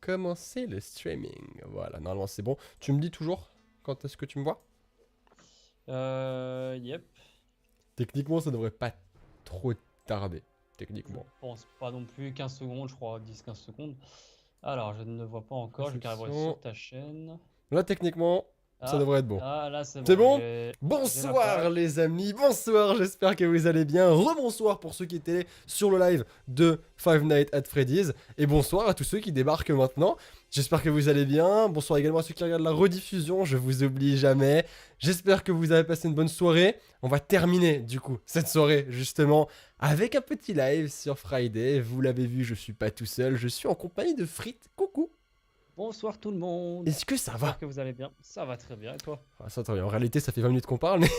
commencer le streaming. Voilà, normalement c'est bon. Tu me dis toujours quand est-ce que tu me vois? Yep. Techniquement, ça devrait pas trop tarder. Je Techniquement. pense pas non plus 15 secondes, je crois, 10-15 secondes. Alors, je ne le vois pas encore, je vais carrément aller Réception. sur ta chaîne. Là, techniquement, ça Ah, devrait être bon. ah là c'est C'est bon, bon? j'ai la Bonsoir page. les amis, bonsoir, j'espère que vous allez bien. Rebonsoir pour ceux qui étaient sur le live de Five Nights at Freddy's. Et bonsoir à tous ceux qui débarquent maintenant. J'espère que vous allez bien. Bonsoir également à ceux qui regardent la rediffusion, je vous oublie jamais. J'espère que vous avez passé une bonne soirée. On va terminer du coup cette soirée justement avec un petit live sur Friday. Vous l'avez vu, je suis pas tout seul, je suis en compagnie de Frites. Coucou. Bonsoir tout le monde. Est-ce que ça va? J'espère que vous allez bien. Ça va très bien, et toi? Ah, ça, attends, en réalité, ça fait 20 minutes qu'on parle, mais...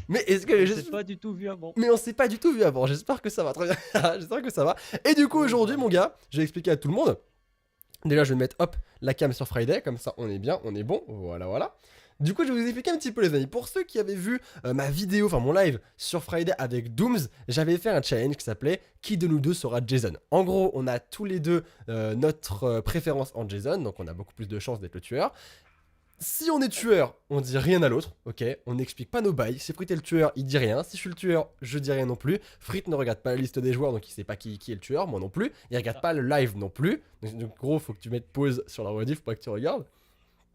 mais est-ce que... On s'est pas du tout vu avant. Mais on s'est pas du tout vu avant, j'espère que ça va, très bien. J'espère que ça va. Et du coup, Oui, aujourd'hui, ça va. mon gars, je vais expliquer à tout le monde. Déjà, je vais mettre, hop, la cam sur Friday, comme ça, on est bien, on est bon, voilà, voilà. Du coup, je vais vous expliquer un petit peu, les amis. Pour ceux qui avaient vu ma vidéo, enfin mon live sur Friday avec Dooms, j'avais fait un challenge qui s'appelait « Qui de nous deux sera Jason ?» En gros, on a tous les deux notre préférence en Jason, donc on a beaucoup plus de chances d'être le tueur. Si on est tueur, on dit rien à l'autre, ok? On n'explique pas nos bails. Si Frit est le tueur, il dit rien. Si je suis le tueur, je dis rien non plus. Frit ne regarde pas la liste des joueurs, donc il sait pas qui est le tueur, moi non plus. Il regarde pas le live non plus. Donc gros, faut que tu mettes pause sur la rediff, faut pas que tu regardes.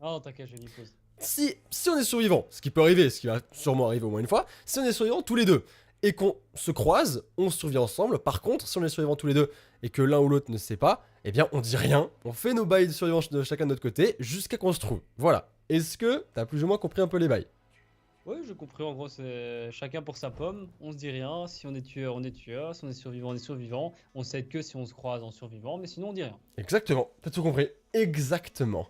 Oh, t'inquiète, j'ai mis pause. Si on est survivant, ce qui peut arriver, ce qui va sûrement arriver au moins une fois, si on est survivant tous les deux et qu'on se croise, on survit ensemble. Par contre, si on est survivant tous les deux et que l'un ou l'autre ne sait pas, eh bien on dit rien. On fait nos bails de survivants de chacun de notre côté jusqu'à qu'on se trouve. Voilà. Est-ce que t'as plus ou moins compris un peu les bails? Oui, j'ai compris. En gros, c'est chacun pour sa pomme. On se dit rien. Si on est tueur, on est tueur. Si on est survivant, on est survivant. On s'aide que si on se croise en survivant, mais sinon on dit rien. Exactement, t'as tout compris. Exactement.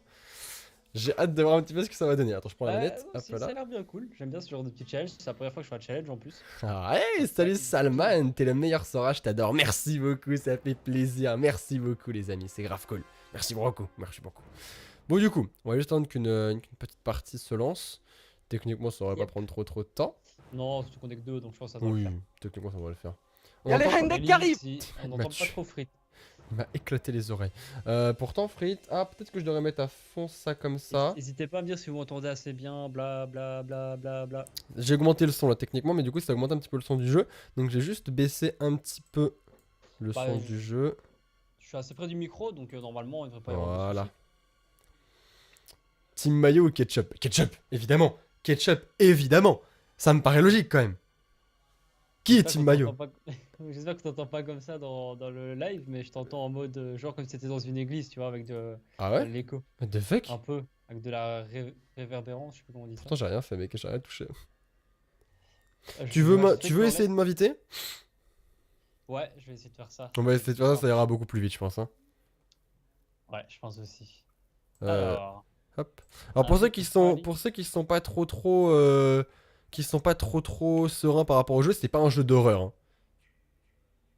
J'ai hâte de voir un petit peu ce que ça va donner. Attends, je prends la Ouais, manette, moi hop aussi, ça a là. l'air bien cool. J'aime bien ce genre de petit challenge. C'est la première fois que je fais un challenge en plus. Ah, hey, salut Salman, t'es le meilleur Sora, je t'adore. Merci beaucoup, ça fait plaisir. Merci beaucoup les amis, c'est grave cool. Merci beaucoup, merci beaucoup. Bon du coup, on va juste attendre qu'une petite partie se lance. Techniquement, ça devrait pas Yep. prendre trop de temps. Non, surtout qu'on est que deux, donc je pense que ça doit le Oui, faire. techniquement, ça devrait le faire. On Y'a les entend- Hendek qui arrivent. On n'entend Mathieu. pas trop frites. Il m'a éclaté les oreilles. Pourtant, Frit, ah, peut-être que je devrais mettre à fond ça comme ça. N'hésitez pas à me dire si vous m'entendez assez bien, bla bla bla bla bla. J'ai augmenté le son là techniquement, mais du coup ça augmente un petit peu le son du jeu. Donc j'ai juste baissé un petit peu le Bah, son du jeu. Je suis assez près du micro, donc normalement il devrait pas y avoir de Voilà. soucis. Team Mayo ou Ketchup? Ketchup, évidemment. Ketchup, évidemment. Ça me paraît logique quand même. Qui est J'espère Team qu'on Mayo? t'entend pas- J'espère que t'entends pas comme ça dans le live, mais je t'entends en mode genre comme si t'étais dans une église, tu vois, avec de Ah ouais? l'écho. What the fuck? Un peu, avec de la réverbérance, je sais plus comment on dit ça. Pourtant j'ai rien fait mec, j'ai rien touché. Je Tu veux, vois tu veux essayer de m'inviter? Ouais, je vais essayer de faire ça. On va essayer de faire ça, ça ira beaucoup plus vite je pense. Hein. Ouais, je pense aussi. Euh, Alors, hop. Alors pour un ceux petit qui smiley. sont pas qui sont pas trop sereins par rapport au jeu, c'est pas un jeu d'horreur. Hein.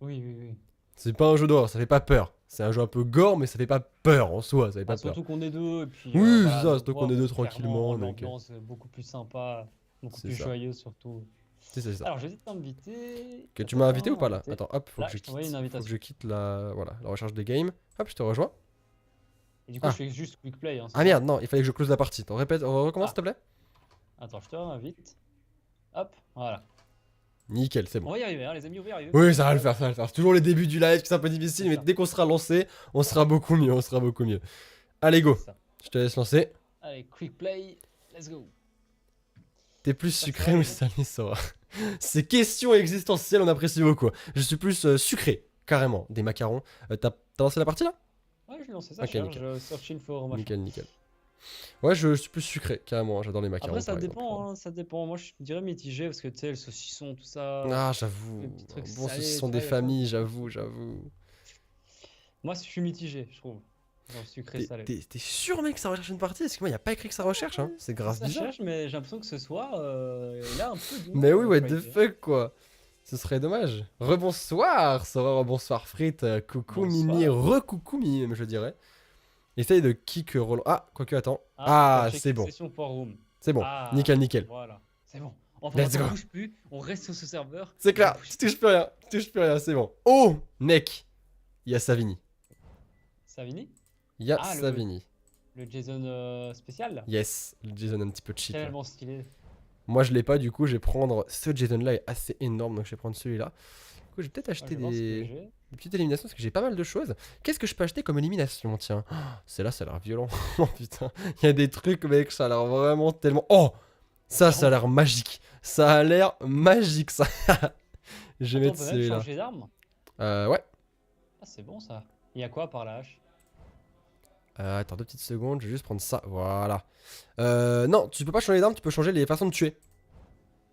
Oui, oui, oui. C'est pas un jeu d'horreur, ça fait pas peur. C'est un jeu un peu gore, mais ça fait pas peur en soi, ça fait Bah, pas peur. surtout qu'on est deux, et puis Oui, voilà, c'est ça, nos surtout voix qu'on est vont deux clairement tranquillement. rendre Donc, l'ambiance beaucoup plus sympa, beaucoup c'est plus ça. joyeuse surtout. c'est ça. Alors, je vais t'inviter. Que tu m'as invité ou pas là? Invité. Attends, hop, Là, je t'ai envoyé une faut que invitation. je quitte la, voilà, la recherche des games. Hop, je te rejoins. Et du coup, Ah. je fais juste quick play. Hein, c'est Ah ça. merde, non, il fallait que je close la partie. Attends, répète, recommence Ah. s'il te plaît. Attends, je te réinvite. Hop, voilà. Nickel, c'est On bon. va y arriver, hein, les amis, on va y arriver. Oui, ça va le faire, ça va le faire. C'est toujours les débuts du live qui sont un peu difficiles, C'est mais ça. dès qu'on sera lancé, on sera beaucoup mieux, on sera beaucoup mieux. Allez, go, C'est ça. je te laisse lancer. Allez, quick play, let's go. T'es plus Ça sucré va, ou les salé, Sora? Ces questions existentielles, on apprécie beaucoup. Je suis plus sucré, carrément, des macarons. T'as lancé la partie là? Ouais, je vais lancer ça, Ok, charge, searching for machin. Nickel, nickel. Ouais, je suis plus sucré, carrément, j'adore les macarons. Après, ça par exemple. dépend, hein, ça dépend. Moi, je dirais mitigé parce que tu sais, le saucisson, tout ça. Ah, j'avoue. Les petits trucs Bon, ce salés, sont tu des vois, y a familles, j'avoue. Moi, je suis mitigé, je trouve. Dans le sucré salé. T'es sûr, mec, que ça recherche une partie? Parce que moi, y a pas écrit que ça recherche, hein. C'est grave Ça bizarre. cherche, mais j'ai l'impression que ce soir, il a un peu du Mais mal oui, à what the qualifier. fuck, quoi. Ce serait dommage. Rebonsoir, Sora, rebonsoir, Frites. Coucou, Bonsoir. Mimi, recoucou, Mimi, même, je dirais. Essaye de kick Roland. Ah, quoique, attends. Ah, check c'est bon. Session for room. C'est bon. Ah, Nickel, nickel. Voilà, c'est bon. Enfin, Let's on go. ne bouge plus, on reste sur ce serveur. C'est on clair, bouge tu touches plus rien, c'est bon. Oh, mec, il y a Savini. Savini? Il y a Ah, Savini. le Jason spécial là. Yes, le Jason un petit peu cheat. Là. Tellement stylé. Moi je l'ai pas, du coup je vais prendre ce Jason là est assez énorme, donc je vais prendre celui-là. Du coup je vais peut-être Ah, acheter je vais voir ce que des j'ai. petites éliminations parce que j'ai pas mal de choses. Qu'est-ce que je peux acheter comme élimination? Tiens, oh, celle-là ça a l'air violent. Oh putain, il y a des trucs mec, ça a l'air vraiment tellement... Oh, ça a l'air magique. Ça a l'air magique ça. Je vais Attends, on mettre peut même celui-là. changer d'arme? Ouais. Ah, c'est bon ça. Il y a quoi par la hache? Attends 2 petites secondes, je vais juste prendre ça. Voilà. Non, tu peux pas changer d'arme, tu peux changer les façons de tuer.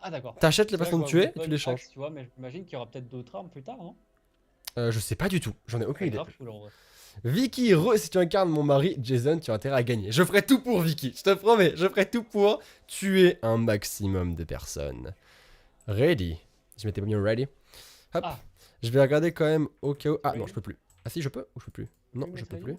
Ah, d'accord. T'achètes les C'est vrai façons que de je vois tuer et tu Weapon les changes. Axe, tu vois, mais j'imagine qu'il y aura peut-être d'autres armes plus tard, non? Je sais pas du tout, j'en ai aucune C'est idée. grave cool en vrai. Vicky, si tu incarnes mon mari, Jason, tu as intérêt à gagner. Je ferai tout pour Vicky, je te promets, je ferai tout pour tuer un maximum de personnes. Ready. Je m'étais pas mis en ready. Hop. Ah. Je vais regarder quand même au cas où. Ah non, Ready. je peux plus. Ah si, je peux ou je peux plus? Non, je peux ready. plus.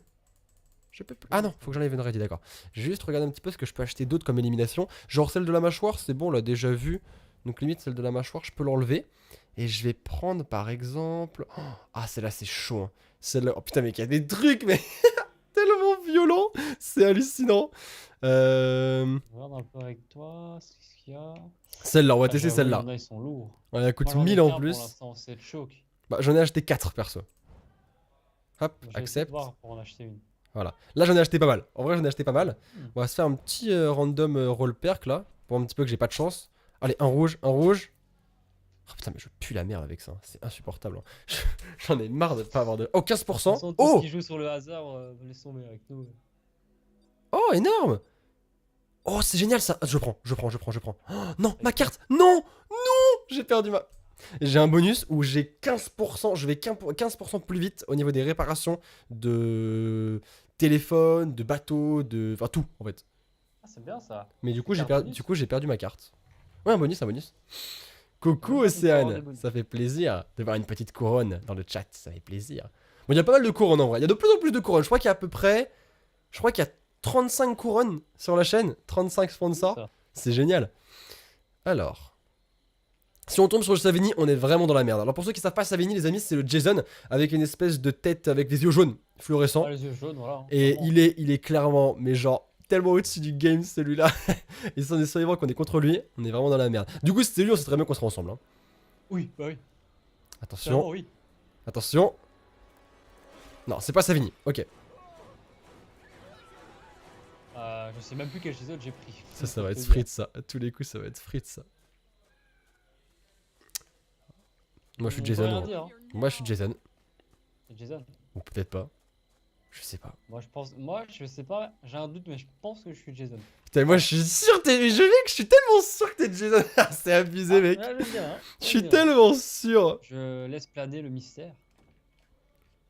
Je peux plus. Ah non, faut que j'enlève une ready, d'accord. Je vais juste regarder un petit peu ce que je peux acheter d'autres comme élimination. Genre celle de la mâchoire, c'est bon, on l'a déjà vu. Donc limite, celle de la mâchoire, je peux l'enlever. Et je vais prendre par exemple... Oh, ah, celle-là, c'est chaud. Hein. Celle-là... Oh putain, mec, il y a des trucs, mais tellement violents. C'est hallucinant. Je vais voir un peu avec toi ce qu'il y a. Celle-là, on va Ah, tester j'avoue, il y celle-là. en a, ils sont lourds. Ouais, elle coûte Moi, j'en ai 1000 en qu'un plus. pour l'instant, c'est le choc. Bah, j'en ai acheté 4 perso. Hop, Je vais essayer de accepte. voir pour en acheter une. Voilà. Là, j'en ai acheté pas mal. En vrai, j'en ai acheté pas mal. Hmm. On va se faire un petit random roll perk là. Pour un petit peu que j'ai pas de chance. Allez, un rouge, un rouge. Oh putain, mais je pue la merde avec ça. C'est insupportable. Hein. J'en ai marre de pas avoir de. Oh, 15%. De toute façon, tout ce Oh, qui joue sur le hasard, laisse tomber avec nous. oh, énorme. Oh, c'est génial ça. Je prends. Oh, non, ma carte. Non, non, j'ai perdu ma. J'ai un bonus où j'ai 15%. Je vais 15% plus vite au niveau des réparations de téléphone, de bateau, de. Enfin, tout en fait. Ah, c'est bien ça. Mais du coup, C'est un bonus j'ai perdu ma carte. Ouais, un bonus, un bonus. Coucou Même pas dit d'avoir des Océane, bonus. ça fait plaisir de voir une petite couronne dans le chat, ça fait plaisir. Bon, il y a pas mal de couronnes en vrai, il y a de plus en plus de couronnes. Je crois qu'il y a à peu près, je crois qu'il y a 35 couronnes sur la chaîne, 35 sponsors, Ça. c'est génial. Alors, si on tombe sur le Savini, on est vraiment dans la merde. Alors pour ceux qui savent pas, Savini les amis, c'est le Jason avec une espèce de tête avec des yeux jaunes, fluorescents. Ah, les yeux jaunes, voilà. hein, Et clairement. il est clairement, mais genre, tellement au-dessus du game celui-là. Et si on est survivant qu'on est contre lui, on est vraiment dans la merde. Du coup, si c'était lui, on sait très bien qu'on sera ensemble. Hein. Oui, bah oui. Attention, Clairement, oui. attention. Non, c'est pas Savini, ok. Je sais même plus quel épisode j'ai pris. Ça va Pour être te dire. frites ça. À tous les coups, ça va être frites ça. Moi, je suis On peut Jason. rien Moi. dire, hein. Moi, je suis Jason. C'est Jason. Ou peut-être pas. Je sais pas. Moi, je sais pas, j'ai un doute, mais je pense que je suis Jason. Putain, moi, je suis sûr que t'es. Je suis tellement sûr que t'es Jason. C'est abusé, mec. Ah, je veux dire, hein. Je suis tellement sûr. Je laisse planer le mystère.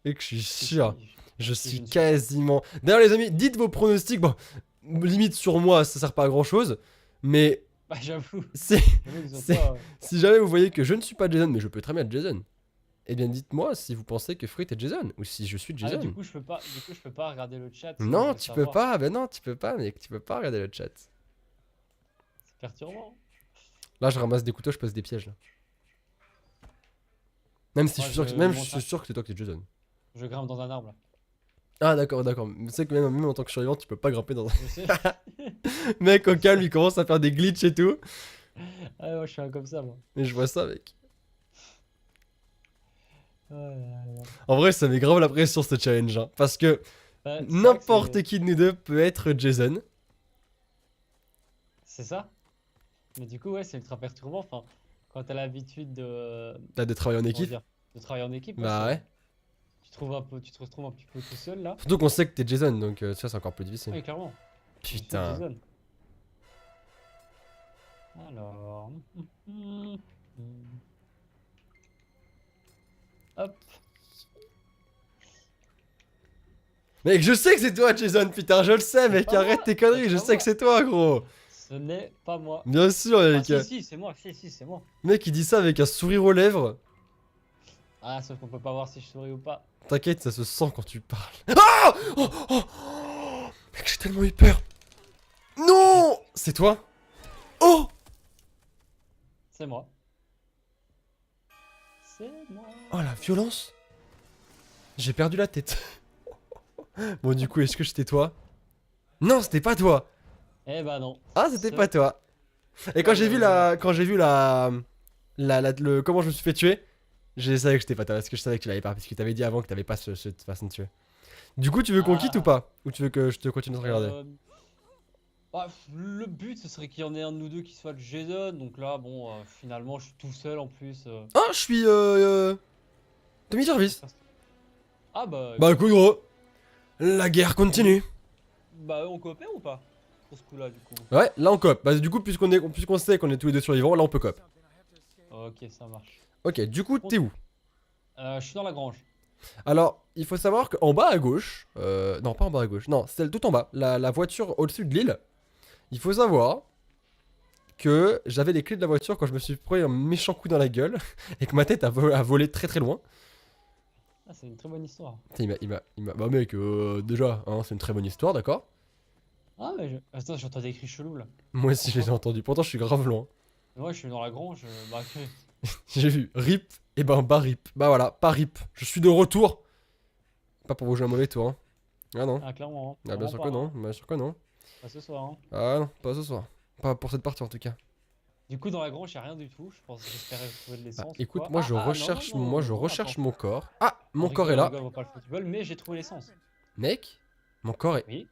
Mec, je suis Si, sûr. si, Je je suis ne suis quasiment. D'ailleurs, les amis, dites vos pronostics. Bon, limite sur moi, ça sert pas à grand chose. Mais Bah, j'avoue. si, J'avoue qu'ils ont c'est- pas. si jamais vous voyez que je ne suis pas Jason, mais je peux très bien être Jason, eh bien dites-moi si vous pensez que Fruit est Jason ou si je suis Ah, Jason. du coup, je peux pas regarder le chat. Non, je veux tu peux savoir. pas. Ben non, tu peux pas, mec. Tu peux pas regarder le chat. C'est perturbant. Là, je ramasse des couteaux, je pose des pièges. Là. Même si Moi, je suis sûr, je même je monte suis sûr que c'est toi qui es Jason. Je grimpe dans un arbre là. Ah d'accord, d'accord. Mais tu sais que même en tant que survivant, tu peux pas grimper dans un... Je sais. Mec, au calme, il commence à faire des glitches et tout. Ah, moi, je suis un comme ça, moi. Mais je vois ça, mec. Oh là là. En vrai, ça met grave la pression, ce challenge. Hein, parce que Bah, c'est vrai que n'importe qui de nous deux peut être Jason. C'est ça. Mais du coup, ouais, c'est ultra perturbant. Enfin, quand t'as l'habitude de. T'as de travailler en Comment équipe. dire, de travailler en équipe. Bah ouais. Tu te retrouves un petit peu tout seul là. Surtout qu'on sait que t'es Jason, donc ça, c'est encore plus difficile. Oui, clairement. Je suis Putain. Jason. Alors. Hop. Mec, je sais que c'est toi, Jason, putain, je le sais, mec, pas arrête moi, tes conneries, c'est je pas sais moi. que c'est toi, gros. Ce n'est pas moi. Bien sûr, Ah, mec. si, c'est moi. Si, c'est moi. Mec, il dit ça avec un sourire aux lèvres. Ah, sauf qu'on peut pas voir si je souris ou pas. T'inquiète, ça se sent quand tu parles. Ah oh, oh, oh mec, j'ai tellement eu peur. Non. C'est toi? Oh. C'est moi. C'est moi. Oh, la violence. J'ai perdu la tête. Bon, du coup, est-ce que c'était toi? Non, c'était pas toi. Eh bah non. Ah, c'était Ce- pas toi. Et quand j'ai vu comment je me suis fait tuer, je savais que j'étais pas toi, parce que je savais que tu l'avais pas, parce que t'avais dit avant que t'avais pas cette façon de tuer. Du coup, tu veux qu'on quitte ou Ah, pas? Ou tu veux que je te continue de regarder? euh, bah, le but, ce serait qu'il y en ait un de nous deux qui soit le Jason. Donc là, bon, finalement, je suis tout seul en plus. Oh, je suis demi-service. Ah bah Bah écoute, écoute gros, la guerre continue. bah on coopère ou pas? Pour ce coup-là, du coup. Ouais, là on coop. Bah du coup, puisqu'on sait qu'on est tous les deux survivants, là on peut coop. Ok, ça marche. Ok, du coup, t'es où? Je suis dans la grange. Alors, il faut savoir qu'en bas à gauche, non pas en bas à gauche, non, celle tout en bas, la voiture au-dessus de l'île, il faut savoir que j'avais les clés de la voiture quand je me suis pris un méchant coup dans la gueule et que ma tête a volé très très loin. Ah, c'est une très bonne histoire. Putain, bah mec, déjà, hein, c'est une très bonne histoire, d'accord? Ah, mais attends, j'entends des cris chelous là. Moi aussi je les ai Pourquoi? entendus, pourtant je suis grave loin. Moi, je suis dans la grange. Bah, ok. J'ai vu RIP, et ben bah RIP. Bah voilà, pas RIP. Je suis de retour. Pas pour vous jouer un mauvais tour, hein. Ah non. Ah, clairement. Hein. Ah bien Vraiment sûr pas, que non, hein. bien sûr que non. Pas ce soir. Hein. Ah non, pas ce soir. Pas pour cette partie en tout cas. Du coup, dans la grange, y'a rien du tout. J'espérais trouver de Bah l'essence ou écoute, quoi. Non, non, moi je non, non, recherche attends. mon corps. Ah, mon corps est là. On voit pas le football, mais j'ai trouvé l'essence. Mec, mon corps est... Oui.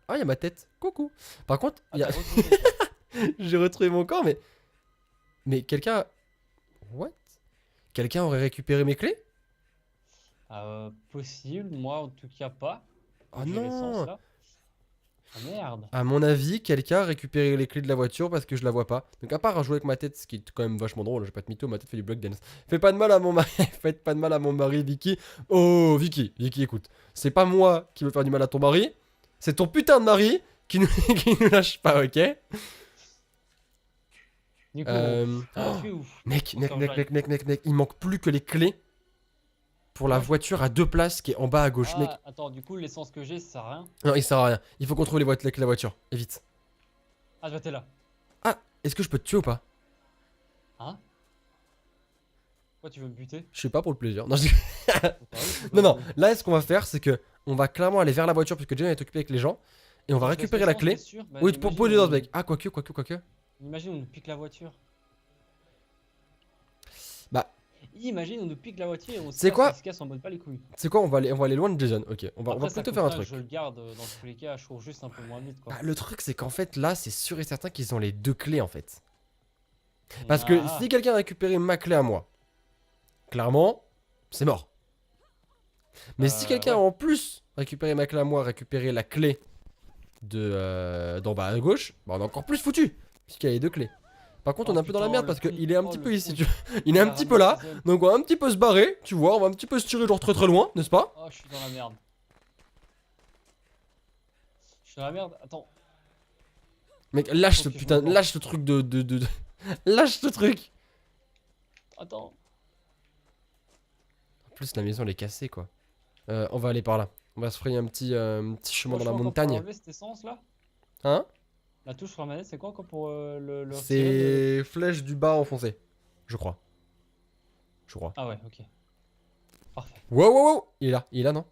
Ah, il y a ma tête. Coucou. Par contre, Ah, il y t'as a... retrouvé l'essence. j'ai retrouvé mon corps, mais... Mais quelqu'un... What? Quelqu'un aurait récupéré mes clés? Possible, moi en tout cas pas. Oh J'ai l'essence non! là. Ah merde. À mon avis, quelqu'un a récupéré les clés de la voiture parce que je la vois pas. Donc à part à jouer avec ma tête, ce qui est quand même vachement drôle, je vais pas te mytho, ma tête fait du block dance. Fais pas de mal à mon mari, faites pas de mal à mon mari, Vicky. Oh, Vicky, écoute, c'est pas moi qui veux faire du mal à ton mari, c'est ton putain de mari qui nous, qui nous lâche pas, ok? Du coup, bon, Euh... on va oh, tuer ou mec, il manque plus que les clés pour la Moi, voiture à deux places qui est en bas à gauche, mec. Ah, attends, du coup, l'essence que j'ai, ça sert à rien. Non, il sert à rien, il faut qu'on trouve les clés de la voiture, et vite. Ah, je vais t'es là. Ah, est-ce que je peux te tuer ou pas? Hein? Pourquoi tu veux me buter? Je sais pas pour le plaisir. Non, Non, non, là, ce qu'on va faire, c'est que on va clairement aller vers la voiture puisque Jason est occupé avec les gens et on va récupérer la clé. Oui, pour les autres mecs. Ah, quoique. Imagine, on nous pique la voiture. Bah, Imagine, on nous pique la voiture et on c'est quoi? se casse en mode pas les couilles. C'est quoi? On va aller loin de Jason. Ok, on va Après, plutôt ça faire un coûte rien, truc. je le garde dans tous les cas, je cours juste un peu moins vite quoi. Bah, le truc, c'est qu'en fait, là, c'est sûr et certain qu'ils ont les deux clés en fait. Parce que Ah, si quelqu'un a récupéré ma clé à moi, clairement, c'est mort. Mais si quelqu'un ouais. en plus récupéré ma clé à moi, récupéré la clé d'en bas à gauche, bah on est encore plus foutu. Puisqu'il y a les deux clés. Par contre, Oh, on est un peu dans la putain, merde le parce con. qu'il est un Oh, petit le peu ici. con. Il est un Il a petit ramené peu là. Jason. Donc on va un petit peu se barrer, tu vois. On va un petit peu se tirer genre très très loin, n'est-ce pas? Oh, je suis dans la merde. Je suis dans la merde, attends. Mec, lâche ce Ok, je putain. me venge. Lâche ce truc lâche ce truc. Attends. En plus, la maison elle est cassée quoi. On va aller par là. On va se frayer un petit chemin dans la Franchement, quand pour montagne. enlever cette essence là, Hein? la touche sur la manette, c'est quoi encore pour le retirer C'est flèche du bas enfoncée. Je crois. Ah ouais, ok. Parfait. Wow. Il est là, non?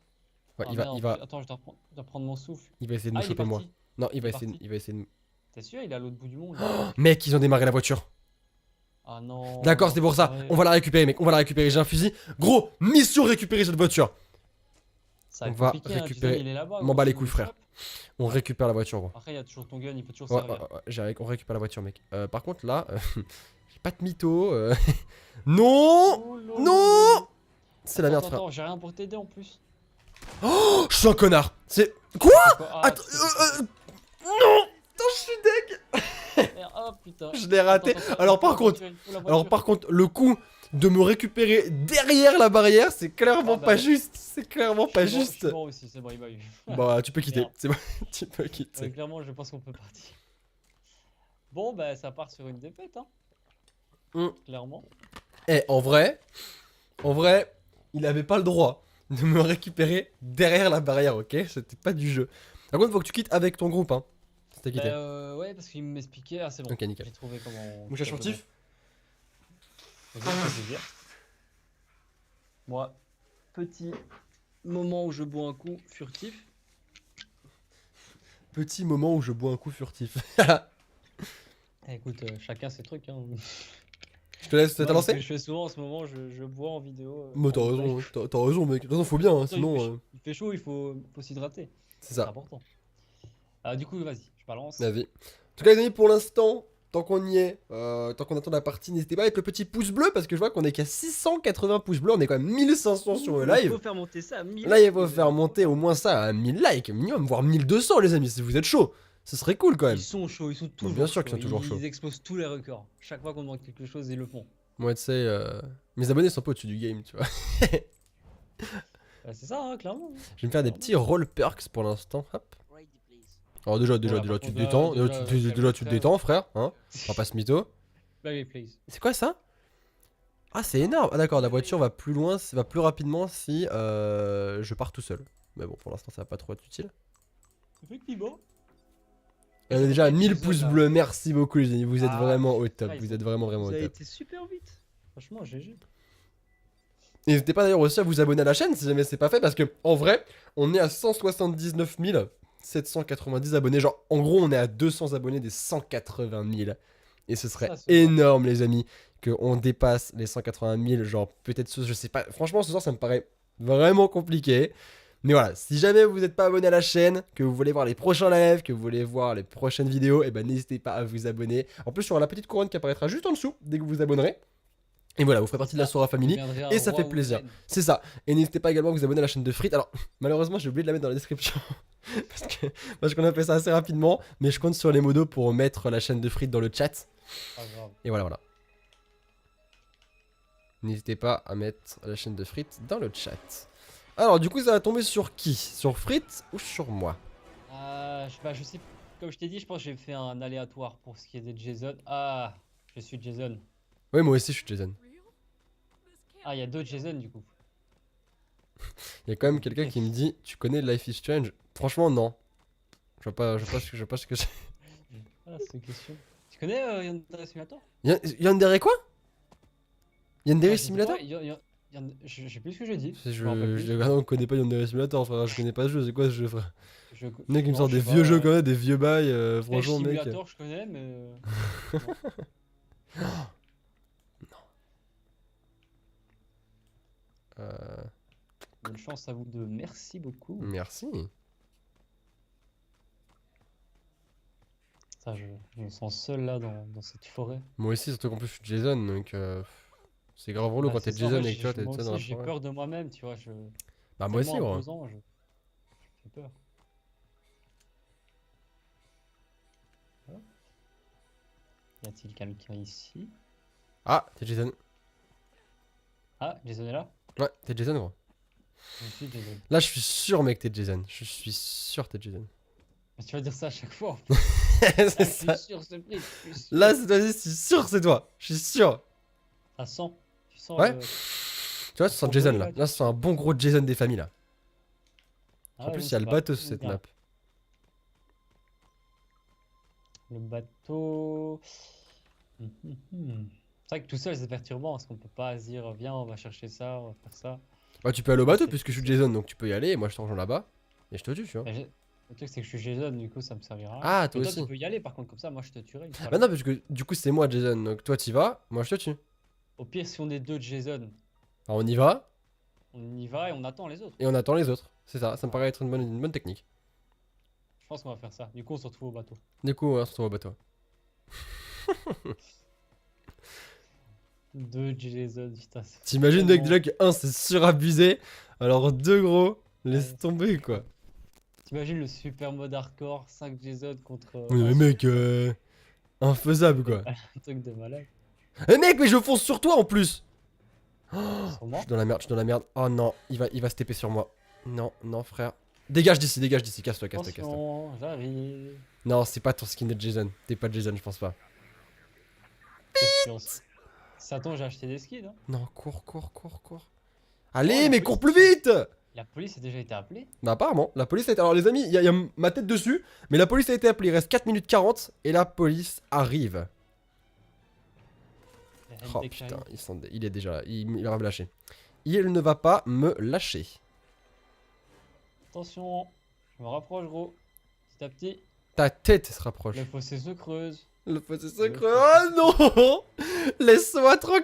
Ouais, Ah il merde, va, attends, je dois prendre mon souffle. il va essayer de me Ah, il est choper moi. parti. Non, il Il va est essayer, parti. il va essayer de me... T'es sûr, il est à l'autre bout du monde. Oh, mec, ils ont démarré la voiture. Ah non. D'accord, c'est pour ça. Ouais. On va la récupérer, mec. On va la récupérer. J'ai un fusil. Gros, mission récupérer cette voiture. Ça va on être va compliqué, hein, récupérer- Jason, il est là-bas. M'en gros, bats les si on couilles, le frère. chope. On récupère la voiture, gros. Après, il y a toujours ton gun, il peut toujours Ouais, servir. on récupère la voiture, mec. Par contre, là, j'ai pas de mytho. Non, Oh, non. C'est la merde, frère. Attends, j'ai rien pour t'aider en plus. Oh, je suis un connard. C'est quoi? C'est quoi? Ah, Attends, non. Attends, je suis deg. merde. Oh putain. Je l'ai raté. Attends, Alors il faut par la contre, voiture, il faut la alors voiture. par contre, le coup de me récupérer derrière la barrière, c'est clairement Ah bah pas ouais. juste. C'est clairement pas Je suis juste. mort aussi, c'est bon, il m'a eu. Bah, tu peux quitter. Merde. C'est bon, tu peux Ouais, quitter. clairement, je pense qu'on peut partir. Bon, bah, ça part sur une défaite, hein. Mm. Clairement. Eh, en vrai, il avait pas le droit de me récupérer derrière la barrière, ok? C'était pas du jeu. Par contre, faut que tu quittes avec ton groupe, hein. Si t'as quitté. Ouais, parce qu'il m'expliquait. Ah, c'est bon. Ok, nickel. J'ai trouvé comment. Mouchage furtif? Vas-y, je vais dire. Moi, petit moment où je bois un coup furtif. petit moment où je bois un coup furtif. Écoute, chacun ses trucs. Hein. Je te laisse, t'as Moi, ce lancé? que je fais souvent en ce moment, je bois en vidéo. Moi, t'as en raison, live. t'as raison, mec. De toute façon, faut bien, hein, Attends, sinon. il fait chaud, faut s'hydrater. C'est C'est ça, important. Ah, du coup, vas-y, je balance. la vie. En tout cas, les amis, pour l'instant, tant qu'on y est, tant qu'on attend la partie, n'hésitez pas à mettre le petit pouce bleu parce que je vois qu'on est qu'à 680 pouces bleus. On est quand même 1500 sur le Il live. faut faire monter ça à 1000. Là, il faut faire monter au moins ça à 1000 likes, minimum, voire 1200, les amis, si vous êtes chaud. Ce serait cool quand même. Ils sont chauds, ils sont toujours bien sûr chauds. qu'ils sont toujours chauds. Ils explosent tous les records. Chaque fois qu'on demande quelque chose, ils le font. Moi, tu sais, mes abonnés sont pas au-dessus du game, tu vois. C'est ça, hein, clairement. Je vais me faire des petits roll perks pour l'instant. Hop. Alors, déjà, Voilà, tu par te contre, détends. là, Déjà, tu te détends, frère. Hein. On va pas se mytho. Play, please. C'est quoi ça? Ah, c'est énorme. Ah, d'accord, la voiture va plus loin, va plus rapidement si je pars tout seul. Mais bon, pour l'instant, ça va pas trop être utile. Effectivement. On est déjà à 1000 Jason, pouces là. bleus. Merci beaucoup, les amis. Vous êtes Ah, vraiment au top. ils Vous ont- êtes vraiment, vraiment Vous au avez top. été super vite. Franchement, GG. N'hésitez pas d'ailleurs aussi à vous abonner à la chaîne si jamais c'est pas fait parce que en vrai, on est à 179 790 abonnés. Genre, en gros, on est à 200 abonnés des 180 000. Et ce serait Ça, c'est énorme, les amis, qu'on dépasse les 180 000. Genre, peut-être je sais pas. Franchement, ce soir, ça me paraît vraiment compliqué. Mais voilà, si jamais vous n'êtes pas abonné à la chaîne, que vous voulez voir les prochains lives, que vous voulez voir les prochaines vidéos, et ben n'hésitez pas à vous abonner. En plus, il y aura la petite couronne qui apparaîtra juste en dessous dès que vous vous abonnerez. Et voilà, vous ferez partie de la Sora Family. Et ça fait plaisir. C'est ça. Et n'hésitez pas également à vous abonner à la chaîne de Frites. Alors, malheureusement, j'ai oublié de la mettre dans la description. parce qu'on a fait ça assez rapidement. Mais je compte sur les modos pour mettre la chaîne de Frites dans le chat. Pas grave. Et voilà, voilà. N'hésitez pas à mettre la chaîne de Frites dans le chat. Alors, du coup, ça va tomber sur qui? Sur Frites ou sur moi? Je sais, comme je t'ai dit, je pense que j'ai fait un aléatoire pour ce qui est de Jason. Ah, je suis Jason. Oui, moi aussi, je suis Jason. Ah, il y a deux Jason du coup. Il y a quand même quelqu'un qui me dit tu connais Life is Strange? Franchement, non. Je vois pas ce que c'est. Ah, c'est une question. Tu connais Yandere Simulator? Yandere quoi? Yandere Ah, je sais Simulator? pas, je sais plus ce que j'ai dit. Je me rappelle plus. on connais pas Yandere Simulator, frère. Je connais pas ce jeu. C'est quoi ce jeu, frère? Je- Le mec, il me non, sort je des sais vieux pas, jeux quand même, des vieux bails. Stage Franchement, mec. Simulator, je connais, mais. non. Euh, Bonne chance à vous deux. Merci beaucoup. merci. Ça, je me sens seul là dans cette forêt. Moi aussi, surtout qu'en plus, je suis Jason. Donc, c'est grave relou quand C'est t'es ça, en Jason fait, et que toi, t'es moi dans la aussi, j'ai forêt. peur de moi-même, tu vois. Bah, moi aussi, Tellement gros. imposant, je fais peur. Voilà. Y a-t-il quelqu'un ici? Ah, t'es Jason. Ah, Jason est là? Ouais, t'es Jason, gros. Je suis Jason. Là, je suis sûr, mec, t'es Jason. Je suis sûr, t'es Jason. Mais tu vas dire ça à chaque fois. C'est Je ça. suis sûr, s'il te plaît. Je suis sûr. Là, cette fois-ci, je suis sûr, c'est toi. Je suis sûr. Ça sent. Tu sens Ouais. le- Tu vois, tu sens Ton Jason bruit, là. là, tu- Là, c'est un bon gros Jason des familles là. Ah En ouais, plus, non, il y a c'est le pas- bateau sur cette bien. map. Le bateau. C'est vrai que tout seul c'est perturbant parce qu'on peut pas se dire viens on va chercher ça, on va faire ça. Bah, tu peux aller au bateau c'est puisque je suis difficile. Jason donc tu peux y aller et moi je te rejoins là-bas. Et je te tue, tu vois. Mais le truc c'est que je suis Jason du coup ça me servira. Ah, toi Mais aussi. tu peux y aller par contre comme ça moi je te tuerai. une fois Bah, là. non, parce que du coup, c'est moi Jason. Donc toi, t'y vas, moi je te tue. Au pire si on est deux Jason, Alors, on y va on y va et on attend les autres. et on attend les autres. C'est ça, ça me paraît être une bonne technique. Je pense qu'on va faire ça. Du coup on se retrouve au bateau. Du coup, on se retrouve au bateau. Deux Jason, putain. c'est T'imagines, mec, tellement- déjà que 1 c'est surabusé. Alors 2 gros, laisse Ouais. tomber quoi. T'imagines le super mode hardcore, 5 Jason contre Oui, mais un mec, infaisable quoi. un truc de malade. Eh mec, mais je fonce sur toi en plus. Sur Je moi. suis dans la merde, je suis dans la merde. Oh non, il va se TP sur moi. Non, non, frère. Dégage d'ici, casse-toi, casse-toi, casse-toi. Attention, j'arrive. Non, c'est pas ton skin de Jason. T'es pas Jason, je pense pas. Attends, j'ai acheté des skins. Hein. Non, cours. Allez, la mais police, cours plus vite. La police a déjà été appelée. Bah apparemment, la police a été... Alors les amis, il y a ma tête dessus, mais la police a été appelée. Il reste 4 minutes 40 et la police arrive. La Oh Hendek putain, arrive. il est déjà là, il va me lâcher. Il ne va pas me lâcher. Attention, je me rapproche gros. Petit à petit, Ta tête se rapproche. le fossé se creuse. Le fossé se creuse. Oh non. Laisse-moi tranquille.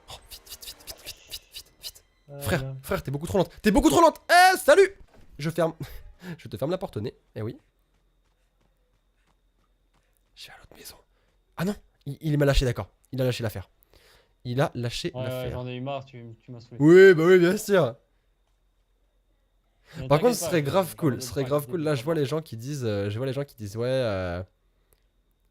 Oh, vite, vite, vite, vite, vite, vite, vite, vite. Voilà. Frère, t'es beaucoup trop lente. T'es beaucoup trop lente. Eh, salut. Je ferme. Je te ferme la porte au nez. Eh oui. Je vais à l'autre maison. Ah non, il m'a lâché, d'accord. Il a lâché l'affaire. Il a lâché Ouais, l'affaire. j'en ai eu marre, tu m'as saoulé. Oui, bah oui, bien sûr. Mais Par contre, t'inquiète ce pas, serait je vais grave avoir cool. d'autres Ce serait packs, grave des cool. Là, je vois les gens qui disent, ouais,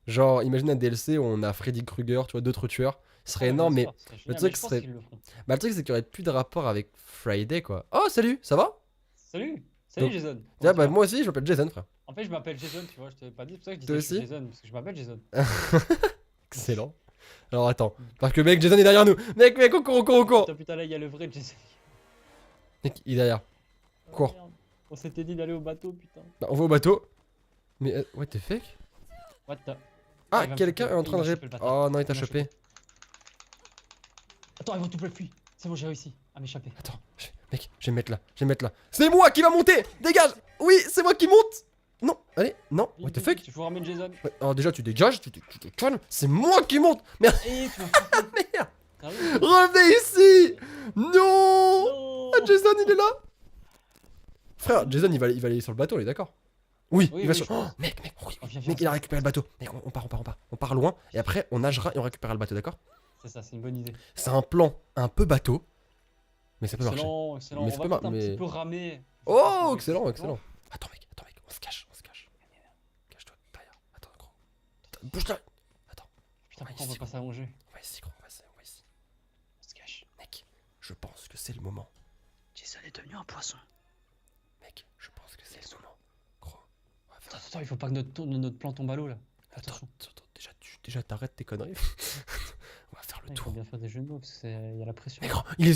genre, imagine un DLC où on a Freddy Krueger, tu vois, d'autres tueurs. Ce serait Ouais, énorme, bien mais sûr, c'est le génial, truc mais je pense serait, qu'ils le feront. bah le truc c'est qu'il y aurait plus de rapport avec Friday, quoi. Oh, salut, ça va? Salut, Donc, Jason. Comment Ah, tu bah vas? moi aussi, je m'appelle Jason, frère. En fait, je m'appelle Jason, tu vois, je t'avais pas dit, c'est pour ça que je dis Toi ça, je suis aussi? Jason, parce que je m'appelle Jason. Excellent. Alors attends, parce que mec, Jason est derrière nous. Mec, on court, on court, on court. Putain, là, il y a le vrai Jason. Mec, il est derrière. Oh, Cours. merde. On s'était dit d'aller au bateau, putain. Bah, on va au bateau. Mais, what the fuck? What the... Ah, il va me quelqu'un choper. est en Il train m'a de chopé, le bâtard. Oh non, il t'a Il m'a chopé. Attends, ils vont tout fuir. C'est bon, j'ai réussi à m'échapper. Attends, mec, je vais me mettre là, je vais me mettre là. C'est moi qui va monter. Dégage. Oui, c'est moi qui monte. Non, allez, non, what the fuck? Il faut ramener Jason. Ouais, alors déjà, tu dégages, tu te calmes. C'est moi qui monte. Merde, Et tu vas merde. Sérieux? Revenez ici. Non. Non. Ah, Jason, il est là. Frère, Jason, il va aller sur le bateau, on est d'accord? Oui, Oui, il va oui, sur... je pense. Oh, mec, oui, Oh, viens, mec, il viens. a récupéré le bateau. Mec, on part. On part loin, et après, on nagera et on récupérera le bateau, d'accord? C'est ça, c'est une bonne idée. C'est un plan un peu bateau, mais ça peut marcher. Excellent, excellent. Mais On ça va peut peut-être un mais- petit peu ramer. Oh, excellent, excellent. Attends, mec, on se cache. Cache-toi derrière. Attends, gros. Bouge-toi. Attends, Putain, Ouais, pourquoi on ici, peut pas s'allonger? on va ici, gros, on va ici. On se cache. Mec, je pense que c'est le moment. Jason est devenu un poisson. Mec, je pense que c'est le moment. Gros, on va faire... Attends, il faut pas que notre plan tombe à l'eau là. Attends, Attention. déjà t'arrêtes tes conneries. On va faire le Il faut tour. bien faire des jeux de mots parce qu'il y a la pression. Mais gros, il est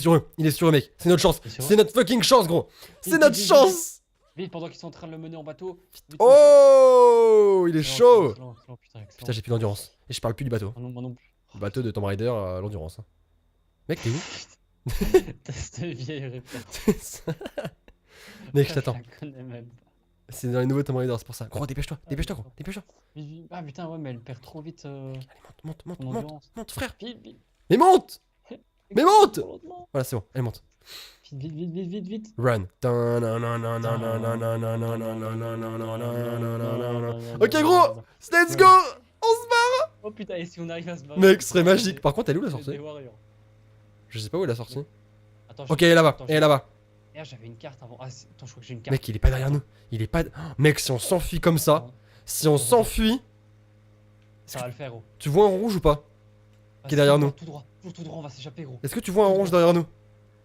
sur eux, mec. C'est notre chance. Il est sur eux C'est notre fucking chance, gros. C'est Vite, notre vite, vite, chance. Vite, pendant qu'ils sont en train de le mener en bateau. Vite, Oh, il est chaud. excellent, putain, excellent. Putain, j'ai plus d'endurance. Et je parle plus du bateau. Moi non plus. Le bateau de Tomb Raider, l'endurance. Hein. Mec, t'es où? T'as cette vieille réponse. Mec, je t'attends. Je la connais même pas. C'est dans les nouveaux Tomb Raider, c'est pour ça. Gros, dépêche-toi, gros, dépêche-toi. Vite, vite. Ah putain, ouais, mais elle perd trop vite Allez, monte, son endurance. frère. Vite, vite. Mais monte. Mais monte. Trop lentement. Voilà, c'est bon, elle monte. Vite. Run. Ok, gros, let's go. On se bat. Oh putain, et si on arrive à se barrer? Mec, ce serait magique. Par contre, elle est où la sortie? Des warriors. Je sais pas où elle est sortie. Attends, Ok, elle est là-bas, elle est là-bas. Hier, j'avais une carte avant. Ah, attends, je crois que j'ai une carte. Mec, il est pas derrière nous. Il est pas. Oh, mec, si on s'enfuit comme ça, si on s'enfuit, Ça va le faire, gros. tu vois un rouge ou pas? Qui est derrière nous. Tout droit, on va s'échapper, gros. Est-ce que tu vois un rouge derrière nous?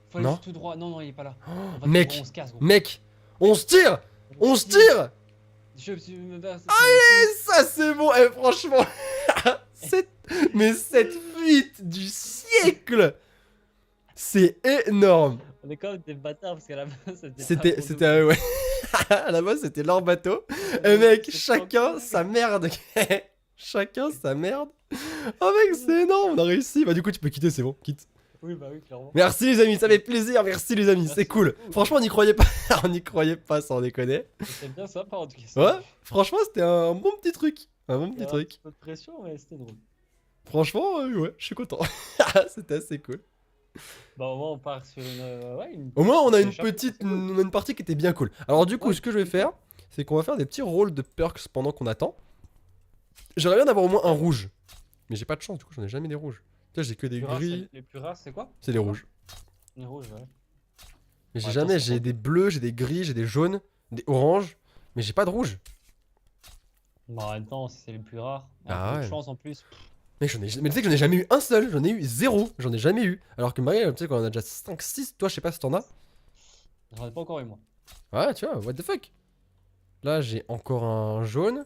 Faut aller Non. tout droit. Non, il est pas là. Oh, On va tout mec, droit, on se casse, gros. mec, on se tire. On se tire. Je me verse. Et ça, c'est bon. Eh, franchement, mais cette fuite du siècle, c'est énorme. On est quand même des bâtards parce qu'à la base C'était ouais. À la base, c'était leur bateau. Et mec, chacun sa merde. Chacun sa merde. Oh mec, c'est énorme, on a réussi. Bah du coup, tu peux quitter, c'est bon, quitte. Oui, bah oui, clairement. Merci les amis, ça fait plaisir. Merci les amis, c'est Merci cool. beaucoup. Franchement, on n'y croyait pas. On n'y croyait pas, sans déconner. C'est bien sympa en tout cas. Ouais, franchement, c'était un bon petit truc. Un bon Il y petit avait un truc. petit peu de pression, mais c'était drôle. Franchement, ouais, je suis content. C'était assez cool. Bah, au moins, on part sur une. Ouais, une. Au moins, on a C'est une chapeau, petite, c'est cool. on a une partie qui était bien cool. Alors du coup, Ouais, ce que je vais faire, c'est qu'on va faire des petits rôles de perks pendant qu'on attend. J'aimerais bien avoir au moins un rouge. Mais j'ai pas de chance, du coup, j'en ai jamais des rouges. Là, j'ai que des Les plus rares, gris. les plus rares, c'est quoi? C'est les rouges. Les rouges, ouais. Mais j'ai Ouais, jamais, attends, c'est j'ai bon. des bleus, j'ai des gris, j'ai des jaunes, des oranges. Mais j'ai pas de rouge. Bah, en même temps, c'est les plus rares. Ah Un peu ouais. de chance en plus. Mais tu sais que j'en ai jamais eu un seul, j'en ai eu zéro. J'en ai jamais eu. Alors que Marie, tu sais qu'on en a déjà 5, 6. Toi, je sais pas si t'en as. J'en ai pas encore eu, moi. Ouais, tu vois, what the fuck. Là, j'ai encore un jaune.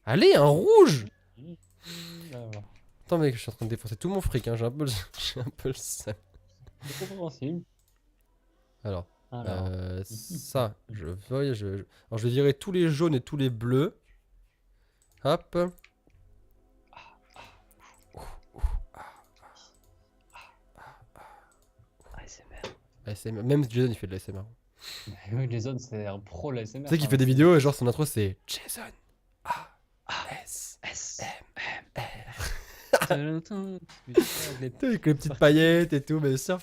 Allez, un rouge. Voilà. Attends, mec, je suis en train de défoncer tout mon fric, hein. J'ai un peu le, j'ai un peu le seum. C'est compréhensible. Alors, Alors. ça, alors, je vais virer tous les jaunes et tous les bleus. Hop. ASMR. ASMR. Même Jason, il fait de l'ASMR. Oui, Jason, c'est un pro la SMR. Tu sais qu'il fait des vidéos et genre son intro c'est Jason. S. S. Avec les Tu sais, avec les petites paillettes et tout, bien sûr.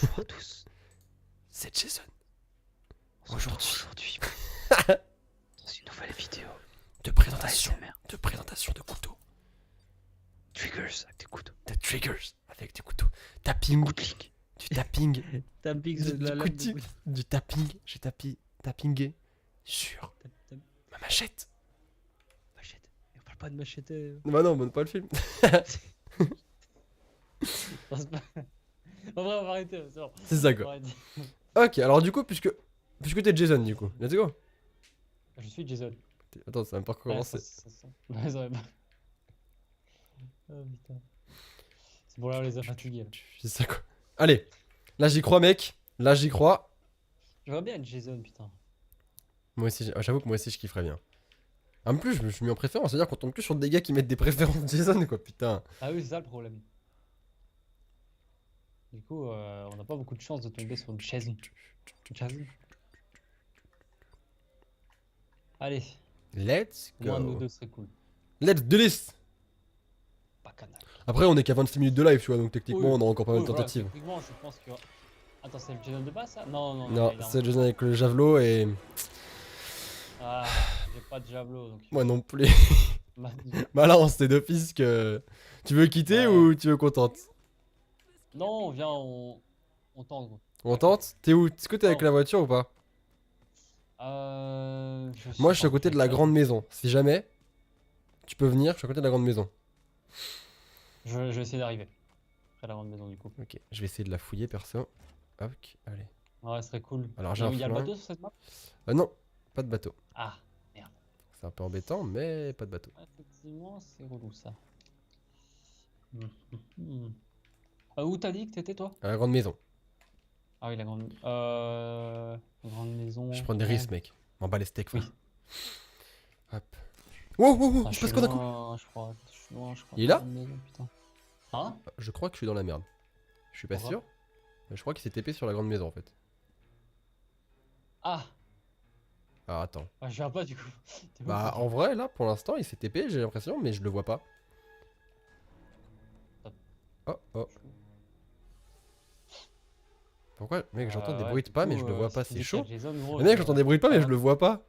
bonjour à tous. C'est Jason. Aujourd'hui, dans une nouvelle vidéo De présentation. ASMR. De présentation de couteaux. Triggers avec des couteaux. De triggers avec des couteaux. Tapping. Clic. Du tapping. Tapping, Du, c'est de la du lame de coutil- couteau. du tapping. J'ai tappingé sur ma machette. Machette. On parle pas de machette. Bah non, montre pas le film. Non, c'est pas- En vrai, on va arrêter. C'est bon. C'est ça On quoi. va arrêter. Ok, alors du coup, puisque t'es Jason du coup, let's go. Je suis Jason. Attends, ça va pas recommencer. Ouais, ça va pas. Oh putain. C'est bon, là, on les a fatigués. Là. C'est ça quoi. Allez, là j'y crois mec. Là j'y crois. Je vois bien être Jason, putain. Moi aussi, j'avoue que moi aussi je kifferais bien. En plus, je me suis mis en préférence, c'est-à-dire qu'on tombe que sur des gars qui mettent des préférences Jason quoi, putain. Ah oui, c'est ça le problème. Du coup, on n'a pas beaucoup de chance de tomber sur Jason. Jason. Allez, Let's au moins nous go. deux serait cool. Let's do this. Pas canal. Après, on est qu'à 26 minutes de live, tu vois, donc techniquement, Oui. on a encore pas mal de Oui, voilà, tentatives. techniquement, je pense que. Attends, c'est le Jason de base ça? Non, non, Non, il a un- c'est Jason avec le javelot et Ah, j'ai pas de javelot donc. moi non plus. Ma- Bah là, on sait d'office que tu veux quitter Ouais. ou tu veux qu'on tente? Non, viens, on tente. Gros. On tente? T'es où? Est-ce que t'es avec Non. la voiture ou pas? Moi, je suis à côté de la grande maison. Si jamais tu peux venir, je suis à côté de la grande maison. Je vais essayer d'arriver. Près de la grande maison du coup. Ok, je vais essayer de la fouiller perso. Hop, allez. Ouais, ce serait cool. Alors, j'ai un Il y a le flingue. bateau sur cette map? Non, pas de bateau. Ah, C'est un peu embêtant, mais pas de bateau. effectivement, c'est relou ça. Où t'as dit que t'étais toi? À la grande maison. Ah oui, la grande maison. Je prends des risques, mec. M'en bats les steaks, frère. Oui. Hop. Wow, wow, wow, Ah, il je se passe suis quoi d'un coup? loin, je crois. Je suis loin, je crois. Il est de la là grande maison, putain. Hein? Je crois que je suis dans la merde. Je suis pas Pourquoi? sûr. Mais je crois qu'il s'est TP sur la grande maison en fait. Ah! Alors attends. Ah, je viens pas du coup. T'es Bah où? en vrai là pour l'instant il s'est TP j'ai l'impression mais je le vois pas. Oh oh. Pourquoi mec j'entends des bruits de pas mais je le vois pas, c'est chaud. Mais mec j'entends des bruits de pas mais je le vois pas.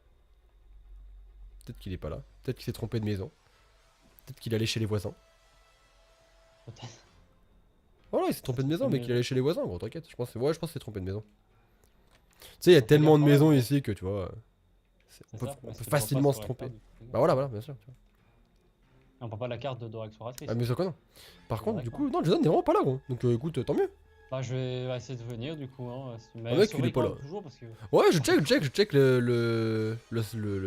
Peut-être qu'il est pas là. Peut-être qu'il s'est trompé de maison. Peut-être qu'il allait chez les voisins. Oh là il s'est trompé de maison mais qu'il allait chez les voisins gros t'inquiète. Je pense que ouais je pense qu'il s'est trompé de maison. Tu sais il y a On peut tellement de regarder maisons pas, ici que tu vois. On peut facilement se tromper. Bah voilà voilà bien sûr. Tu vois. On prend pas la carte de Dora Exploratrice. Ah mais ça quoi non. Par contre du D'accord. coup non Jason n'est vraiment pas là gros. Donc écoute tant mieux. Bah, je vais essayer de venir du coup. Hein. Mais mec, il est surveille pas quand là. même toujours parce que. Ouais, je check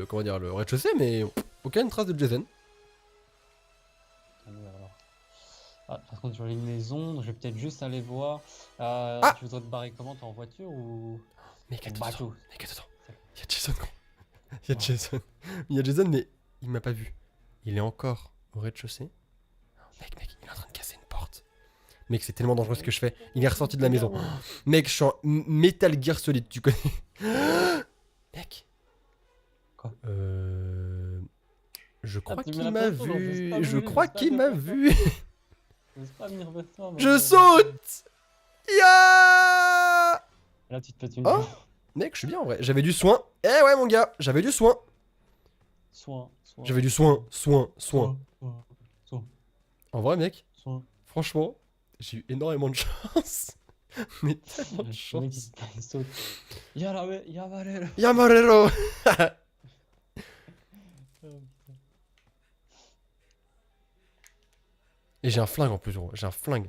comment dire, le rez-de-chaussée, mais aucune trace de Jason. Ah, mais alors. Ah, par contre, je vois une maison, donc je vais peut-être juste aller voir. Tu voudrais te barrer comment? T'es en voiture ou Mec, en attends, bateau? mec, attends. Il y a Jason, gros. Il y a Jason. Il y a Jason, mais il m'a pas vu. Il est encore au rez-de-chaussée. Mec, il est en train de casser une porte. Mec, c'est tellement dangereux ce que je fais. Il est ressorti de la maison. Mec, je suis en Metal Gear Solid, tu connais. Mec. Quoi? Je crois tu qu'il mets m'a la photo, non, j'ose vu. pas Je bouger, crois j'ose pas qu'il dire m'a quoi. vu. J'ose pas venir vers toi. mais Je bon. saute. Ya. Là, tu te fais une. Oh. Mec, je suis bien en vrai. J'avais du soin. Eh ouais, mon gars, j'avais du soin. Soin. J'avais du soin. Soin. En vrai, mec, Soin. franchement, j'ai eu énormément de chance. Mais tellement de Le chance. mec, il saute. Y'a Valero. Yamarero. Et j'ai un flingue en plus, gros. J'ai un flingue.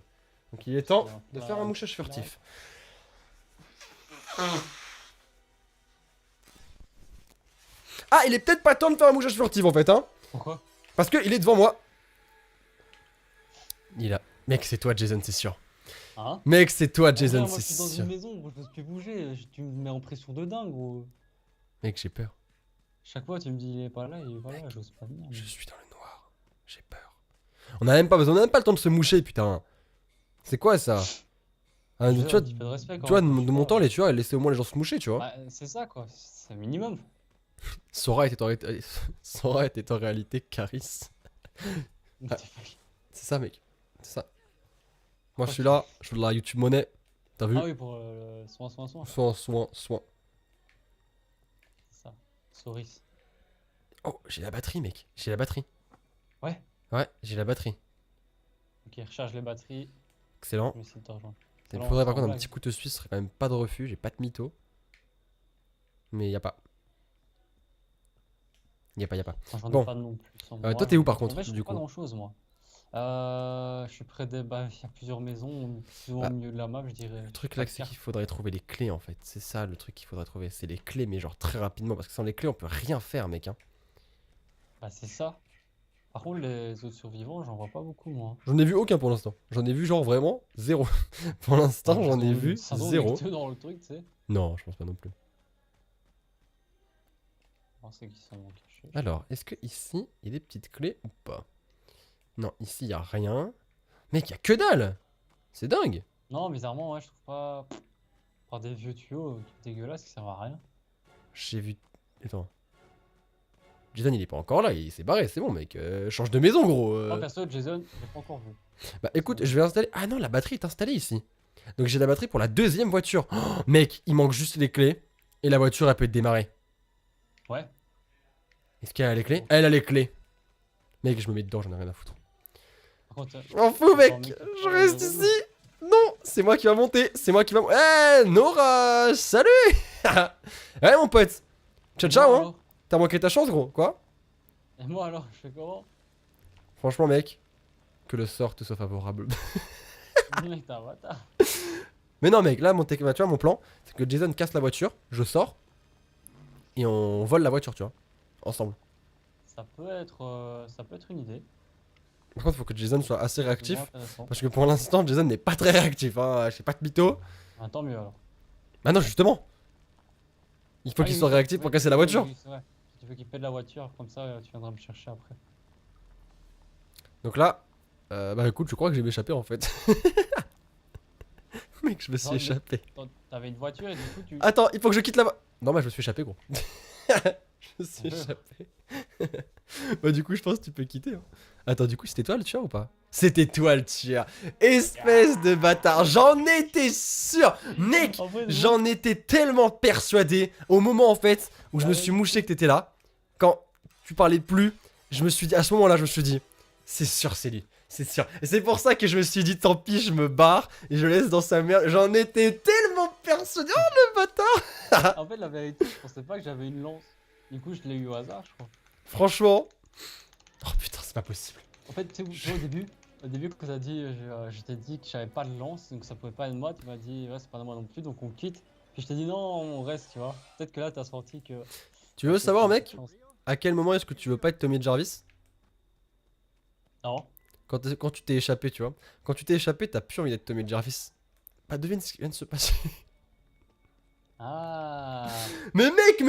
Donc il est temps de faire un mouchage furtif. Ah, il est peut-être pas temps de faire un mouchage furtif en fait, hein. Pourquoi? Parce qu'il est devant moi. Il a. Mec, c'est toi, Jason, c'est sûr. Hein? Mec, c'est toi, En vrai, Jason, moi, c'est je suis dans sûr. une maison, gros, je peux plus bouger. Tu me mets en pression de dingue, gros. Mec, j'ai peur. Chaque fois, tu me dis il est pas là, et voilà, j'ose pas venir. Je suis dans le noir. J'ai peur. On a même pas besoin, on a même pas le temps de se moucher, putain. C'est quoi ça? Ah, Je tu veux vois, un petit peu de respect quand tu vois, même, quand de tu mon vois. temps, les tueurs, ils laissaient au moins les gens se moucher, tu vois. Bah, c'est ça quoi, c'est un minimum. Sora était en, Sora était en réalité Caris. What Ah, the fuck. c'est ça, mec. C'est ça. Moi, je Quoi suis tu- là, je veux de la YouTube monnaie. T'as Ah vu? oui, pour soin. Soin, soin, soin. C'est ça. Souris. Oh, j'ai la batterie, mec. J'ai la batterie. Ouais. Ouais, j'ai la batterie. Ok, recharge les batteries. Excellent. Je vais essayer de te rejoindre. Il me Non, faudrait c'est par en contre un blague. petit couteau suisse, ce serait quand même pas de refus. J'ai pas de mytho. Mais y a pas. Y a pas. Enfin, j'en ai Bon, pas non plus. Sans toi, moi, t'es où par en vrai, contre, je fais du pas coup? grand chose moi. Je suis près des. Bah, il y a plusieurs maisons, plus ou moins au Bah, milieu de la map, je dirais. le truc Pas là, de c'est qu'il carte. faudrait trouver les clés en fait. C'est ça le truc qu'il faudrait trouver. C'est les clés, mais genre très rapidement. Parce que sans les clés, on peut rien faire, mec. Hein. Bah, c'est ça. Par contre, les autres survivants, j'en vois pas beaucoup moi. J'en ai vu aucun pour l'instant. J'en ai vu genre vraiment zéro. Pour l'instant, j'en ai vu Ça doit zéro. niquer dans le truc, tu sais. Non, je pense pas non plus. On sait qu'ils sont cachés. Alors, est-ce que ici, il y a des petites clés ou pas? Non, ici, il y a rien. Mec, il y a que dalle! C'est dingue! Non, bizarrement, ouais, je trouve pas. Par des vieux tuyaux dégueulasses qui servent à rien. J'ai vu. Attends. Jason, il est pas encore là, il s'est barré, c'est bon, mec. Change de maison, gros. Moi, perso, Jason, je l'ai pas encore vu. Bah écoute, je vais installer. Ah non, la batterie est installée ici. Donc j'ai la batterie pour la deuxième voiture. Oh, mec, il manque juste les clés. Et la voiture, elle peut être démarrée. Ouais. Est-ce qu'elle a les clés? Elle a les clés. Mec, je me mets dedans, j'en ai rien à foutre. Par contre, Je m'en fous, attends, mec. mec, Je reste ici. Non, c'est moi qui va monter. C'est moi qui va. Eh, Nora, salut. Ouais, mon pote. Ciao, ciao, hein. alors T'as manqué ta chance, gros. Quoi? Et moi alors, je fais comment? Franchement, mec, que le sort te soit favorable. Mec, t'es un bâtard. Mais non, mec, là, tu vois, mon plan, c'est que Jason casse la voiture, je sors, et on vole la voiture, tu vois, ensemble. Ça peut être une idée. Par contre, faut que Jason soit assez C'est moins réactif, intéressant. parce que pour l'instant, Jason n'est pas très réactif, hein, je sais pas de mytho. Ah, tant mieux alors. Bah non, justement, il faut Ah qu'il oui, soit oui, réactif pour oui, casser la oui, voiture. oui, c'est vrai. Si tu veux qu'il pète la voiture, comme ça, tu viendras me chercher après. Donc là, bah écoute, je crois que je vais m'échapper en fait. Mec, je me suis Genre, échappé. T'avais une voiture et du coup, tu. Attends, il faut que je quitte la Non, bah je me suis échappé, gros. Je me suis On peut. échappé. Bah du coup, je pense que tu peux quitter. Hein. Attends, du coup, c'était toi le tueur ou pas? C'était toi le tueur. Espèce de bâtard. J'en étais sûr. Mec, En vrai, de j'en étais tellement persuadé. Au moment en fait où je me Ah suis ouais. mouché que t'étais là. Quand tu parlais plus, je me suis dit, à ce moment-là, je me suis dit, c'est sûr, c'est lui. C'est sûr. Et c'est pour ça que je me suis dit, tant pis, je me barre et je laisse dans sa merde. J'en étais tellement persuadé. Oh le bâtard. En fait, la vérité, je pensais pas que j'avais une lance. Du coup, je l'ai eu au hasard, je crois. Franchement. Oh putain, c'est pas possible. En fait, tu sais, au début, quand t'as dit, je t'ai dit que j'avais pas de lance, donc ça pouvait pas être moi. Tu m'as dit, ouais, c'est pas de moi non plus, donc on quitte. Puis je t'ai dit, non, on reste, tu vois. Peut-être que là, t'as senti que. Tu veux que savoir, c'était mec, cette chance. à quel moment est-ce que tu veux pas être Tommy Jarvis? Non. Quand tu t'es échappé, tu vois. Quand tu t'es échappé, t'as plus envie d'être Tommy Jarvis. Bah, devine ce qui vient de se passer. Ah. Mais mec,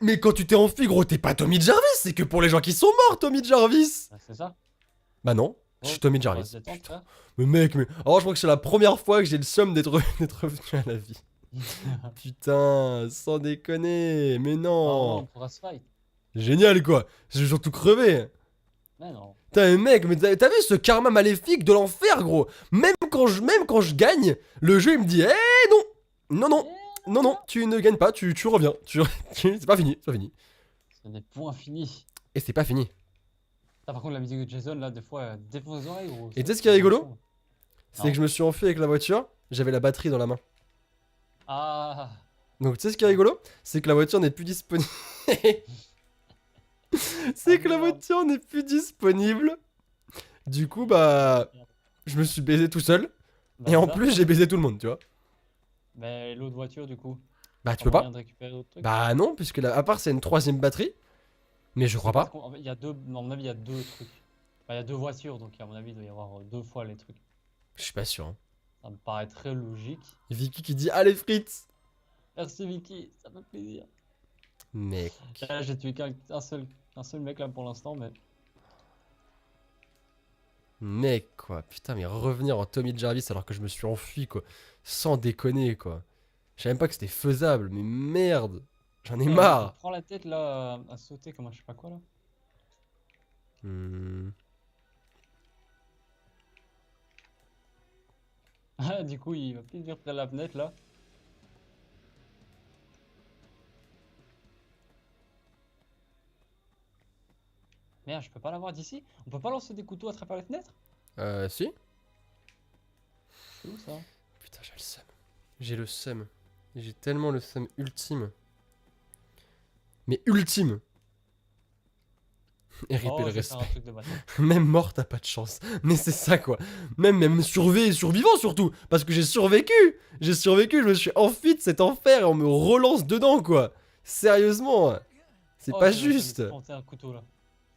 mais quand tu t'es enfui, gros, t'es pas Tommy Jarvis. C'est que pour les gens qui sont morts, Tommy Jarvis. Bah, c'est ça. Bah non, je suis Tommy On va Jarvis. se détendre, Putain. frère. Mais mec, mais. Alors, je crois que c'est la première fois que j'ai le somme d'être d'être revenu à la vie. Putain, sans déconner. Mais Oh, non. on pourra se fight. Génial, quoi. J'ai surtout crevé. Mais non. Putain, mais mec, mais t'as vu ce karma maléfique de l'enfer, gros? Même quand je gagne, le jeu il me dit, eh non, non, non, non, non, tu ne gagnes pas, tu reviens. C'est pas fini, c'est pas fini. C'est des points finis. Et c'est pas fini. Ah, par contre, la musique de Jason, là, des fois, elle défonce les oreilles, gros. Et tu sais ce qui est rigolo? C'est Non. que je me suis enfui avec la voiture, j'avais la batterie dans la main. Ah. Donc tu sais ce qui est rigolo? C'est que la voiture n'est plus disponible. C'est que la merde. voiture n'est plus disponible. Du coup, bah, je me suis baisé tout seul. Bah, Et en ça. plus, j'ai baisé tout le monde, tu vois. Mais l'autre voiture, du coup. Bah, tu Pas peux pas. moyen de récupérer d'autres trucs. Bah non, puisque à part c'est une troisième batterie. Mais je crois Parce pas. qu'en fait, il y a deux. Non, à mon avis, il y a deux trucs. Enfin, il y a deux voitures, donc à mon avis, il doit y avoir deux fois les trucs. Je suis pas sûr. Hein. Ça me paraît très logique. Vicky qui dit allez frites. Merci Vicky, ça fait plaisir. Mec. Là, j'ai tué un seul mec là pour l'instant, mais Mec, quoi. Putain, mais revenir en Tommy Jarvis alors que je me suis enfui, quoi. Sans déconner, quoi. Je savais même pas que c'était faisable, mais merde. J'en ai Ouais, marre. prends la tête là à sauter comme un je sais pas quoi là. Hmm. Ah, du coup, il va plus venir près de la fenêtre là. Merde, je peux pas l'avoir d'ici? On peut pas lancer des couteaux à travers les fenêtres? Si. C'est où ça? Putain, j'ai le seum. J'ai le seum. J'ai tellement le seum ultime. Mais ultime. RIP Oh, le je vais faire un respect. truc de bâtard. Même mort, t'as pas de chance. Mais c'est ça, quoi. Même survivant, surtout. Parce que j'ai survécu. J'ai survécu, je me suis enfui de cet enfer et on me relance dedans, quoi. Sérieusement. C'est Oh, pas c'est vrai, je juste. vais planter un couteau là.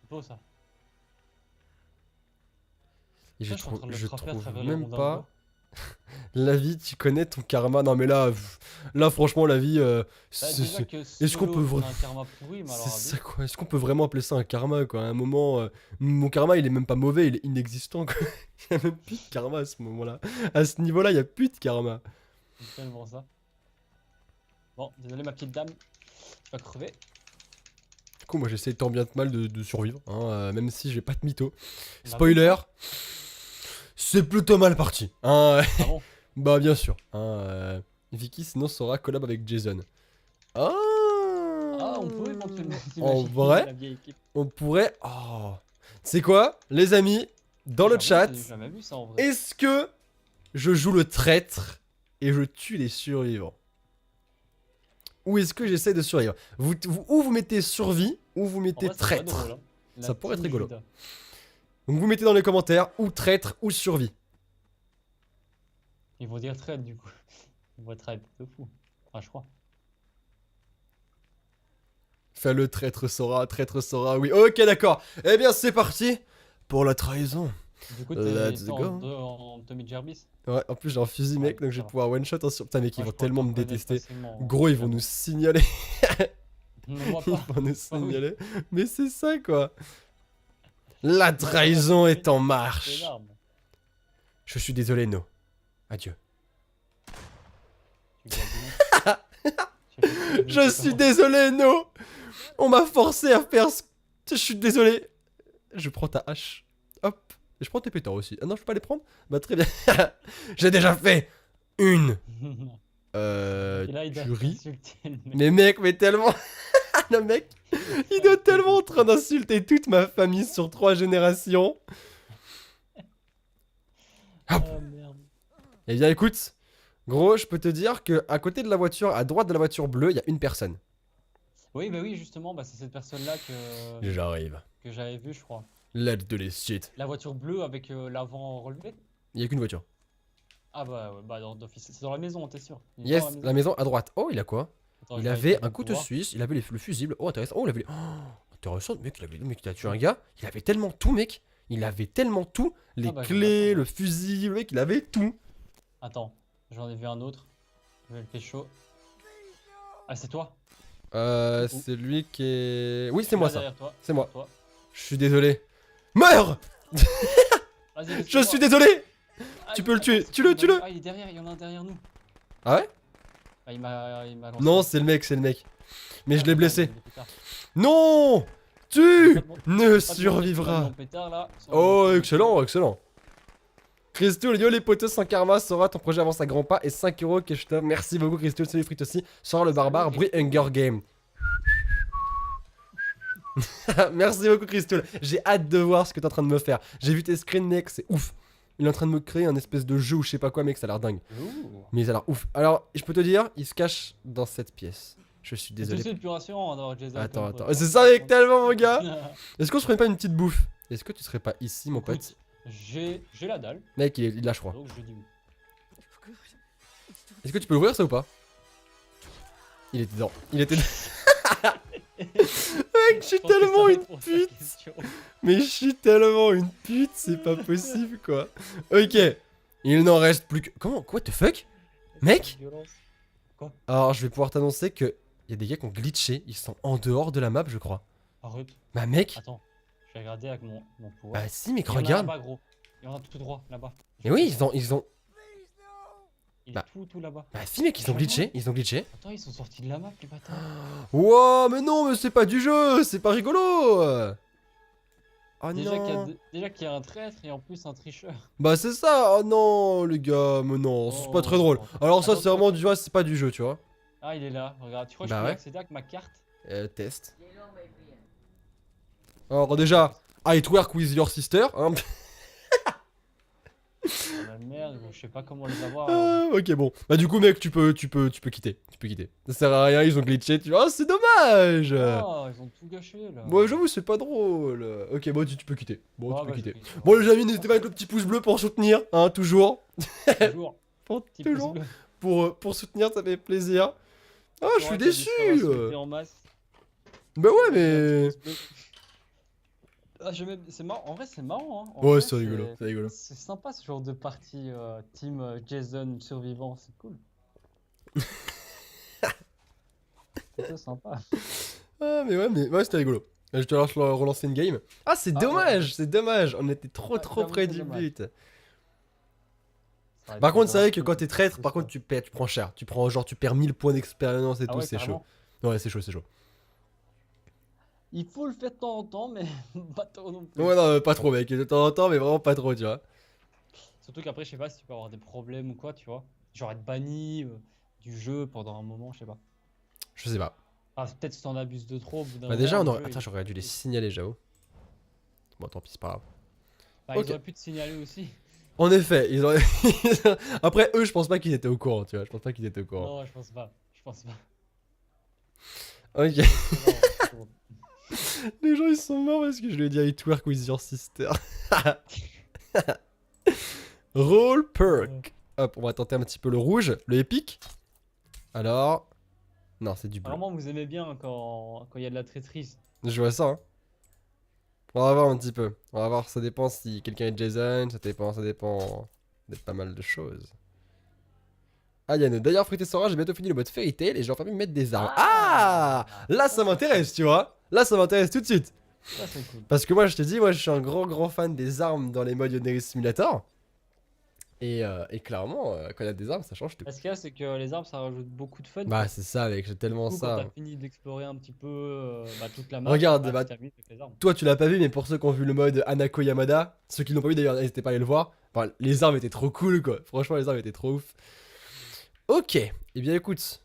C'est beau ça. Et Ça, je suis en train de le je frapper à trouve travers le même rond d'un pas. doigt. La vie, tu connais ton karma. Non, mais là, là franchement, la vie. Bah, déjà que Est-ce qu'on peut solo, on vraiment. a un karma pourri, mais C'est alors ça, lui. quoi. Est-ce qu'on peut vraiment appeler ça un karma, quoi? À un moment, mon karma, il est même pas mauvais, il est inexistant, quoi. Il y a même plus de karma à ce moment-là. À ce niveau-là, il y a plus de karma. C'est tellement ça. Bon, désolé ma petite dame. Tu vas crever. Du coup, moi, j'essaie tant bien que mal de survivre, hein, même si j'ai pas de mytho. On a Spoiler, c'est plutôt mal parti. Hein, Ah bon? bah, bien sûr. Hein, Vicky, sinon, saura collab avec Jason. Ah, Ah, on peut éventuellement En s'imaginer vrai, la vieille équipe. on pourrait. Oh. C'est quoi, les amis, dans le J'avoue, chat, j'ai jamais vu ça en vrai. est-ce que je joue le traître et je tue les survivants? Ou est-ce que j'essaie de survivre? Ou vous mettez survie, ou vous En mettez vrai, ça pourrait être traître. drôle, hein. La Ça pourrait être team rigolo. Judas. Donc vous mettez dans les commentaires ou traître ou survie. Ils vont dire trade du coup. Ils vont être hype de fou. Enfin, je crois. Fais le traître Sora, oui. Ok, d'accord. Eh bien, c'est parti pour la trahison. Du coup, Let's t'es go. en Tommy Jarvis. Ouais, en plus j'ai un fusil, mec, Ouais, donc je ça vais va. pouvoir one shot en sur. Putain, mec, ils Moi, vont je pourrais tellement te me reconnaître détester. facilement, Gros, ils vont nous signaler. Ne moi Ils pas. vont nous Ah oui. signaler. Mais c'est ça, quoi. La trahison est en C'est marche. énorme. Je suis désolé, No. Adieu. Tu dois bien. Je suis désolé, No. On m'a forcé à faire ce. Je suis désolé. Je prends ta hache. Hop. Et je prends tes pétards aussi. Ah non, je peux pas les prendre? Bah très bien. J'ai déjà fait une. Et là, il doit Tuerie. insulter le mec. Mais mec, mais tellement. Le mec, il doit tellement en train d'insulter toute ma famille sur 3 générations. Oh merde. Eh bien écoute, gros, je peux te dire que à côté de la voiture, à droite de la voiture bleue, il y a une personne. Oui, bah oui, justement, bah, c'est cette personne-là J'arrive. que j'avais vue, je crois. Let's do this shit. La voiture bleue avec l'avant relevé. Il y a qu'une voiture. Ah bah, ouais, bah d'office. C'est dans la maison, t'es sûr? Il est Yes, dans la maison à droite. Oh, il a quoi? Attends, Il je vais avait aller un couteau voir. suisse, il avait le fusible. Oh, intéressant. Oh, il avait. Oh, intéressant. Mec, il a tué un gars. Il avait tellement tout, mec. Il avait tellement tout. Les Ah bah, je clés, vais le fusible, mec, il avait tout. Attends, j'en ai vu un autre. Je vais le pécho. Ah, c'est toi? C'est lui qui est. Oui, c'est Celui-là moi ça. derrière toi. C'est moi. Toi. Je suis désolé. Meurs! Vas-y, Je laisse-moi. suis désolé! Ah, tu peux le attends, tuer. c'est Tue-le, qui qui m'a- tue-le. Ah, il est derrière, il y en a un derrière nous. Ah ouais? Ah, il m'a lancé. Non, c'est le mec, c'est le mec. Mais Ah, je l'ai non, blessé. il est pétard. Non! Tu Pas de mon- ne pas de mon- pas de survivras. mon pétard, là, sans Oh, mon- excellent, excellent. Christo, yo les potos sans karma, Sora, ton projet avance à grands pas et 5 euros que je t'offre. Merci beaucoup, Christo, salut frites aussi. Sora le barbare, bruit Hunger Game. Merci beaucoup, Christo. J'ai hâte de voir ce que t'es en train de me faire. J'ai vu tes screens, mec, c'est ouf. Il est en train de me créer un espèce de jeu ou je sais pas quoi, mec, ça a l'air dingue. Lourd. Mais ça a l'air ouf. Alors, je peux te dire, il se cache dans cette pièce. Je suis C'est désolé. aussi le plus rassurant hein, d'avoir Jason. Attends, comme attends. pote. C'est ça, mec, tellement, mon gars. Est-ce qu'on se ferait pas une petite bouffe? Est-ce que tu serais pas ici, mon pote? Écoute, j'ai la dalle, Mec, il lâche froid. donc je dis oui. Est-ce que tu peux l'ouvrir, ça ou pas? Il était dedans. Il était. Mec, je suis Je pense que tellement ça une répond à ta pute. question. Mais je suis tellement une pute, c'est pas possible, quoi. Ok. Il n'en reste plus que. Comment? What the fuck? Mec? Violence. Alors, je vais pouvoir t'annoncer que. Il y a des gars qui ont glitché. Ils sont en dehors de la map, je crois. Arrête. Bah, mec. Attends, je vais regarder avec mon pouvoir. Bah, si, mec, Il y en a regarde. là-bas, gros. Il y en a tout droit, là-bas. Mais oui, ils ont... Il est Bah. tout là-bas. Bah si mec, ils ont glitché, ils ont glitché. Attends, ils sont sortis de la map, les bâtards. Wow, mais non, mais c'est pas du jeu, c'est pas rigolo. Oh non. Déjà qu'il y a un traître et en plus un tricheur. Bah c'est ça, oh non les gars, mais non, c'est pas très drôle. Alors ça Attends, c'est vraiment du jeu, c'est pas du jeu, tu vois. Ah, il est là, regarde. Tu crois que Bah je peux ouais. accéder avec ma carte? Test. Alors déjà, I twerk with your sister. Hein. Oh la merde, je sais pas comment les avoir. Ok bon. Bah du coup mec, tu peux quitter. Tu peux quitter. Ça sert à rien, ils ont glitché, tu vois. Oh, c'est dommage. Oh, ils ont tout gâché là. Bon j'avoue c'est pas drôle. Ok bon tu peux quitter. Bon Ah, tu peux bah, quitter. j'ai pris. Bon les amis, n'hésitez pas avec le petit pouce bleu pour soutenir, hein, toujours. Toujours. Pour, Petit pouce toujours. bleu. Pour soutenir, ça fait plaisir. Ah je suis Ouais, t'as dit que ça va déçu. souhaiter en masse. Bah ouais Un mais... petit pouce bleu. Ah, c'est marrant. En vrai, c'est marrant. Hein. En Ouais vrai, c'est rigolo, c'est rigolo. C'est sympa ce genre de partie team Jason survivant, c'est cool. C'est plutôt sympa. Ah mais ouais c'était rigolo. Je te lance relancer une game. Ah c'est Ah, dommage, ouais. c'est dommage. On était trop Ah, trop j'avoue, près c'est du dommage. but. Ça aurait Par été contre c'est vrai que vraiment quand cool. t'es traître, par contre tu prends cher. Tu prends genre tu perds 1000 points d'expérience et Ah tout, ouais, c'est chaud. carrément. Ouais c'est chaud, c'est chaud. Il faut le faire de temps en temps, mais pas trop non plus. Ouais non pas trop mec, de temps en temps mais vraiment pas trop tu vois. Surtout qu'après, je sais pas si tu peux avoir des problèmes ou quoi, tu vois. Genre être banni du jeu pendant un moment, je sais pas. Je sais pas. Ah, peut-être si t'en abuses de trop au bout d'un Bah déjà moment. on le aurait... jeu, Attends il- j'aurais dû les signaler j'avoue. Bon tant pis c'est pas grave. Bah, Ok. ils auraient pu te signaler aussi. En effet, ils ont... Après eux je pense pas qu'ils étaient au courant tu vois. Je pense pas qu'ils étaient au courant. Non, je pense pas. Je pense pas. Ok. C'est marrant, c'est drôle. Les gens ils sont morts parce que je lui ai dit I twerk with your sister. Roll perk. Hop, on va tenter un petit peu le rouge, le épique. Alors... Non, c'est du bleu. Vraiment, vous aimez bien quand il y a de la traîtrise. Je vois ça, hein. On va voir un petit peu. On va voir, ça dépend si quelqu'un est Jason, ça dépend de pas mal de choses. Ah, Yann, d'ailleurs, Fruité Sora, j'ai bientôt fini le mode Fairy Tail et j'ai enfin pu mettre des armes. Ah, là, ça m'intéresse, tu vois. Là, ça m'intéresse tout de suite. Ça, c'est cool. Parce que moi, je te dis, moi, je suis un grand fan des armes dans les modes Yoneri Simulator. Et clairement, quand il y a des armes, ça change tout. Ce qu'il y a, c'est que les armes, ça rajoute beaucoup de fun. Bah, c'est ça, mec, j'ai tellement Du coup, quand ça. t'as fini d'explorer un petit peu toute la map, Regarde, bah, bah, tu t'amuses avec les armes. toi, tu l'as pas vu, mais pour ceux qui ont vu le mode Anako Yamada, ceux qui l'ont pas vu d'ailleurs, n'hésitez pas à aller le voir. Enfin, les armes étaient trop cool, quoi. Franchement, les armes étaient trop ouf. Ok, et eh bien écoute,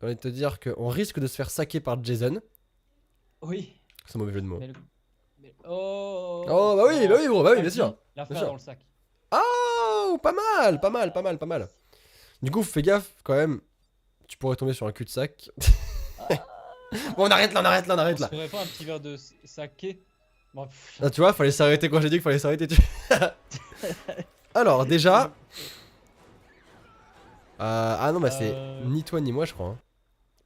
j'ai envie de te dire qu'on risque de se faire saquer par Jason. Oui. C'est un mauvais jeu de mots. Oh, Oh, bah oui, gros, bah oui, bien Vas-y, sûr. la Bien faire sûr. dans le sac. Oh, pas mal, pas mal, pas mal, pas mal. Du coup, fais gaffe quand même. Tu pourrais tomber sur un cul-de-sac. Bon, on arrête là, on arrête là, on arrête On là. se ferait pas un petit verre de saké? Bon, Ah, tu vois, fallait s'arrêter quand j'ai dit qu'il fallait s'arrêter. Alors, déjà. Ah non, bah c'est ni toi ni moi, je crois. Hein.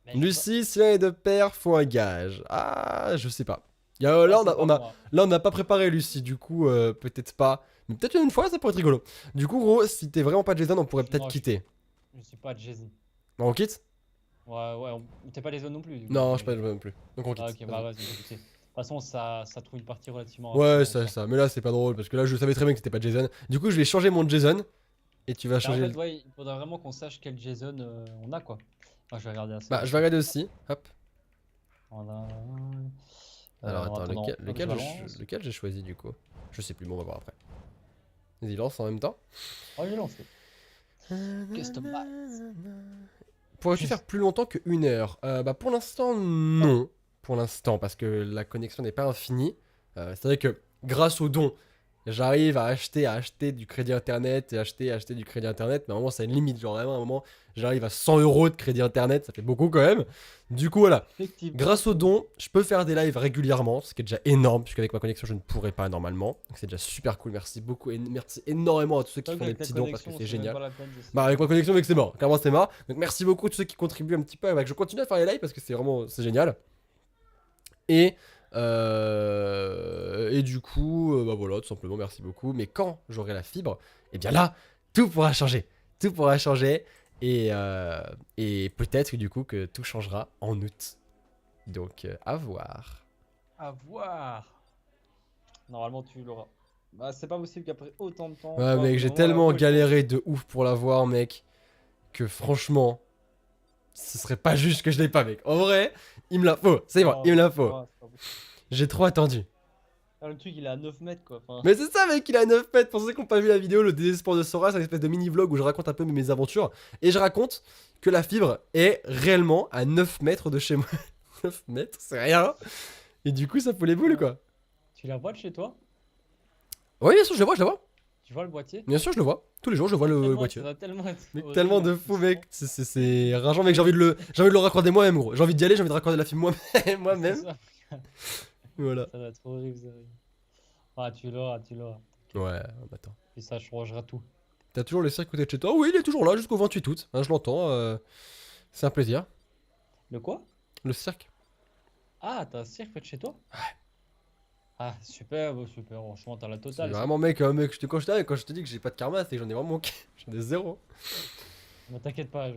mais je sais Lucie, si l'un est de pair, faut un gage. Ah, je sais pas. pas. Là, Ah, c'est pas moi. là, on n'a pas préparé Lucie, du coup, peut-être pas. Mais peut-être une fois, ça pourrait être rigolo. Du coup, gros, si t'es vraiment pas Jason, on pourrait peut-être Non, quitter. Je suis pas Jason. Bon, on quitte? Ouais, t'es pas les zones non plus. Du coup. Non, je suis pas Jason non plus. Donc on quitte. Ah, ok, bah vas-y, on peut quitter. De toute façon, ça trouve une partie relativement. Ouais, rapidement, ça. Mais là, c'est pas drôle parce que là, je savais très bien que c'était pas Jason. Du coup, je vais changer mon Jason. Et tu vas En changer. fait, ouais, il faudrait vraiment qu'on sache quel Jason on a, quoi. Ah, je vais regarder ça. Bah, je vais regarder aussi. Hop. Voilà. Alors, attends, attends, lequel j'ai choisi du coup? Je sais plus, bon, on va voir après. Vas-y, lance en même temps. Oh, j'ai lancé. Customize. Pourrais-tu faire plus longtemps que 1 heure? Bah, pour l'instant, non. Pour l'instant, parce que la connexion n'est pas infinie. C'est vrai que grâce aux dons, j'arrive à acheter du crédit internet et acheter du crédit internet. Mais à un moment, ça a une limite. Genre, vraiment, à un moment, j'arrive à 100 € de crédit internet. Ça fait beaucoup quand même. Du coup, voilà. Effectivement. Grâce aux dons, je peux faire des lives régulièrement, ce qui est déjà énorme, puisqu'avec ma connexion, je ne pourrais pas normalement. Donc c'est déjà super cool, merci beaucoup et merci énormément à tous ceux qui font des petits dons parce que c'est génial. Bah avec ma connexion, mec, c'est mort, clairement c'est mort. Donc merci beaucoup à tous ceux qui contribuent un petit peu, avec je continue à faire les lives parce que c'est vraiment, c'est génial. Et du coup, bah voilà, tout simplement, merci beaucoup. Mais quand j'aurai la fibre, et bien là, tout pourra changer. Tout pourra changer. Et peut-être du coup que tout changera en août. Donc à voir. À voir. Normalement, tu l'auras. Bah, c'est pas possible qu'après autant de temps. Ouais, tu vois, mec, au j'ai moment où la tellement peau, elle- galéré de ouf pour l'avoir, mec, que franchement, ce serait pas juste que je l'ai pas, mec. En vrai, il me la faut. C'est bon, il Non, me la faut. non, c'est pas possible. J'ai trop attendu. Ah, le truc, il est à 9 mètres, quoi. Enfin, Mais c'est ça, mec, il a 9 mètres. Pour ceux qui n'ont pas vu la vidéo, le désespoir de Sora, c'est une espèce de mini-vlog où je raconte un peu mes aventures. Et je raconte que la fibre est réellement à 9 mètres de chez moi. 9 mètres, c'est rien. Et du coup, ça fout les boules, quoi. tu la vois de chez toi? Oui, bien sûr, je le vois, je le vois. Tu vois le boîtier? Bien sûr, je le vois. Tous les jours, je vois le Tellement, boîtier. ça doit tellement être Mec, horrible, tellement en de plus, fou, mec. C'est rageant, mec. J'ai envie de le raccorder moi-même, gros. J'ai envie d'y aller, j'ai envie de raccorder la fibre moi-même. C'est moi-même. ça. Voilà. Ça doit être horrible, ça. Ah, tu l'auras, tu l'auras. Ouais, attends. Et ça changera tout. T'as toujours le cirque côté de chez toi? Oui, il est toujours là jusqu'au 28 août. Hein, je l'entends. C'est un plaisir. Le quoi? Le cirque. Ah, t'as un cirque près de chez toi? Ah, super, bah, super. Franchement, t'as la C'est totale. vraiment, mec, quand je te dis que j'ai pas de karma, c'est que j'en ai vraiment. J'en ai zéro. Ne t'inquiète pas,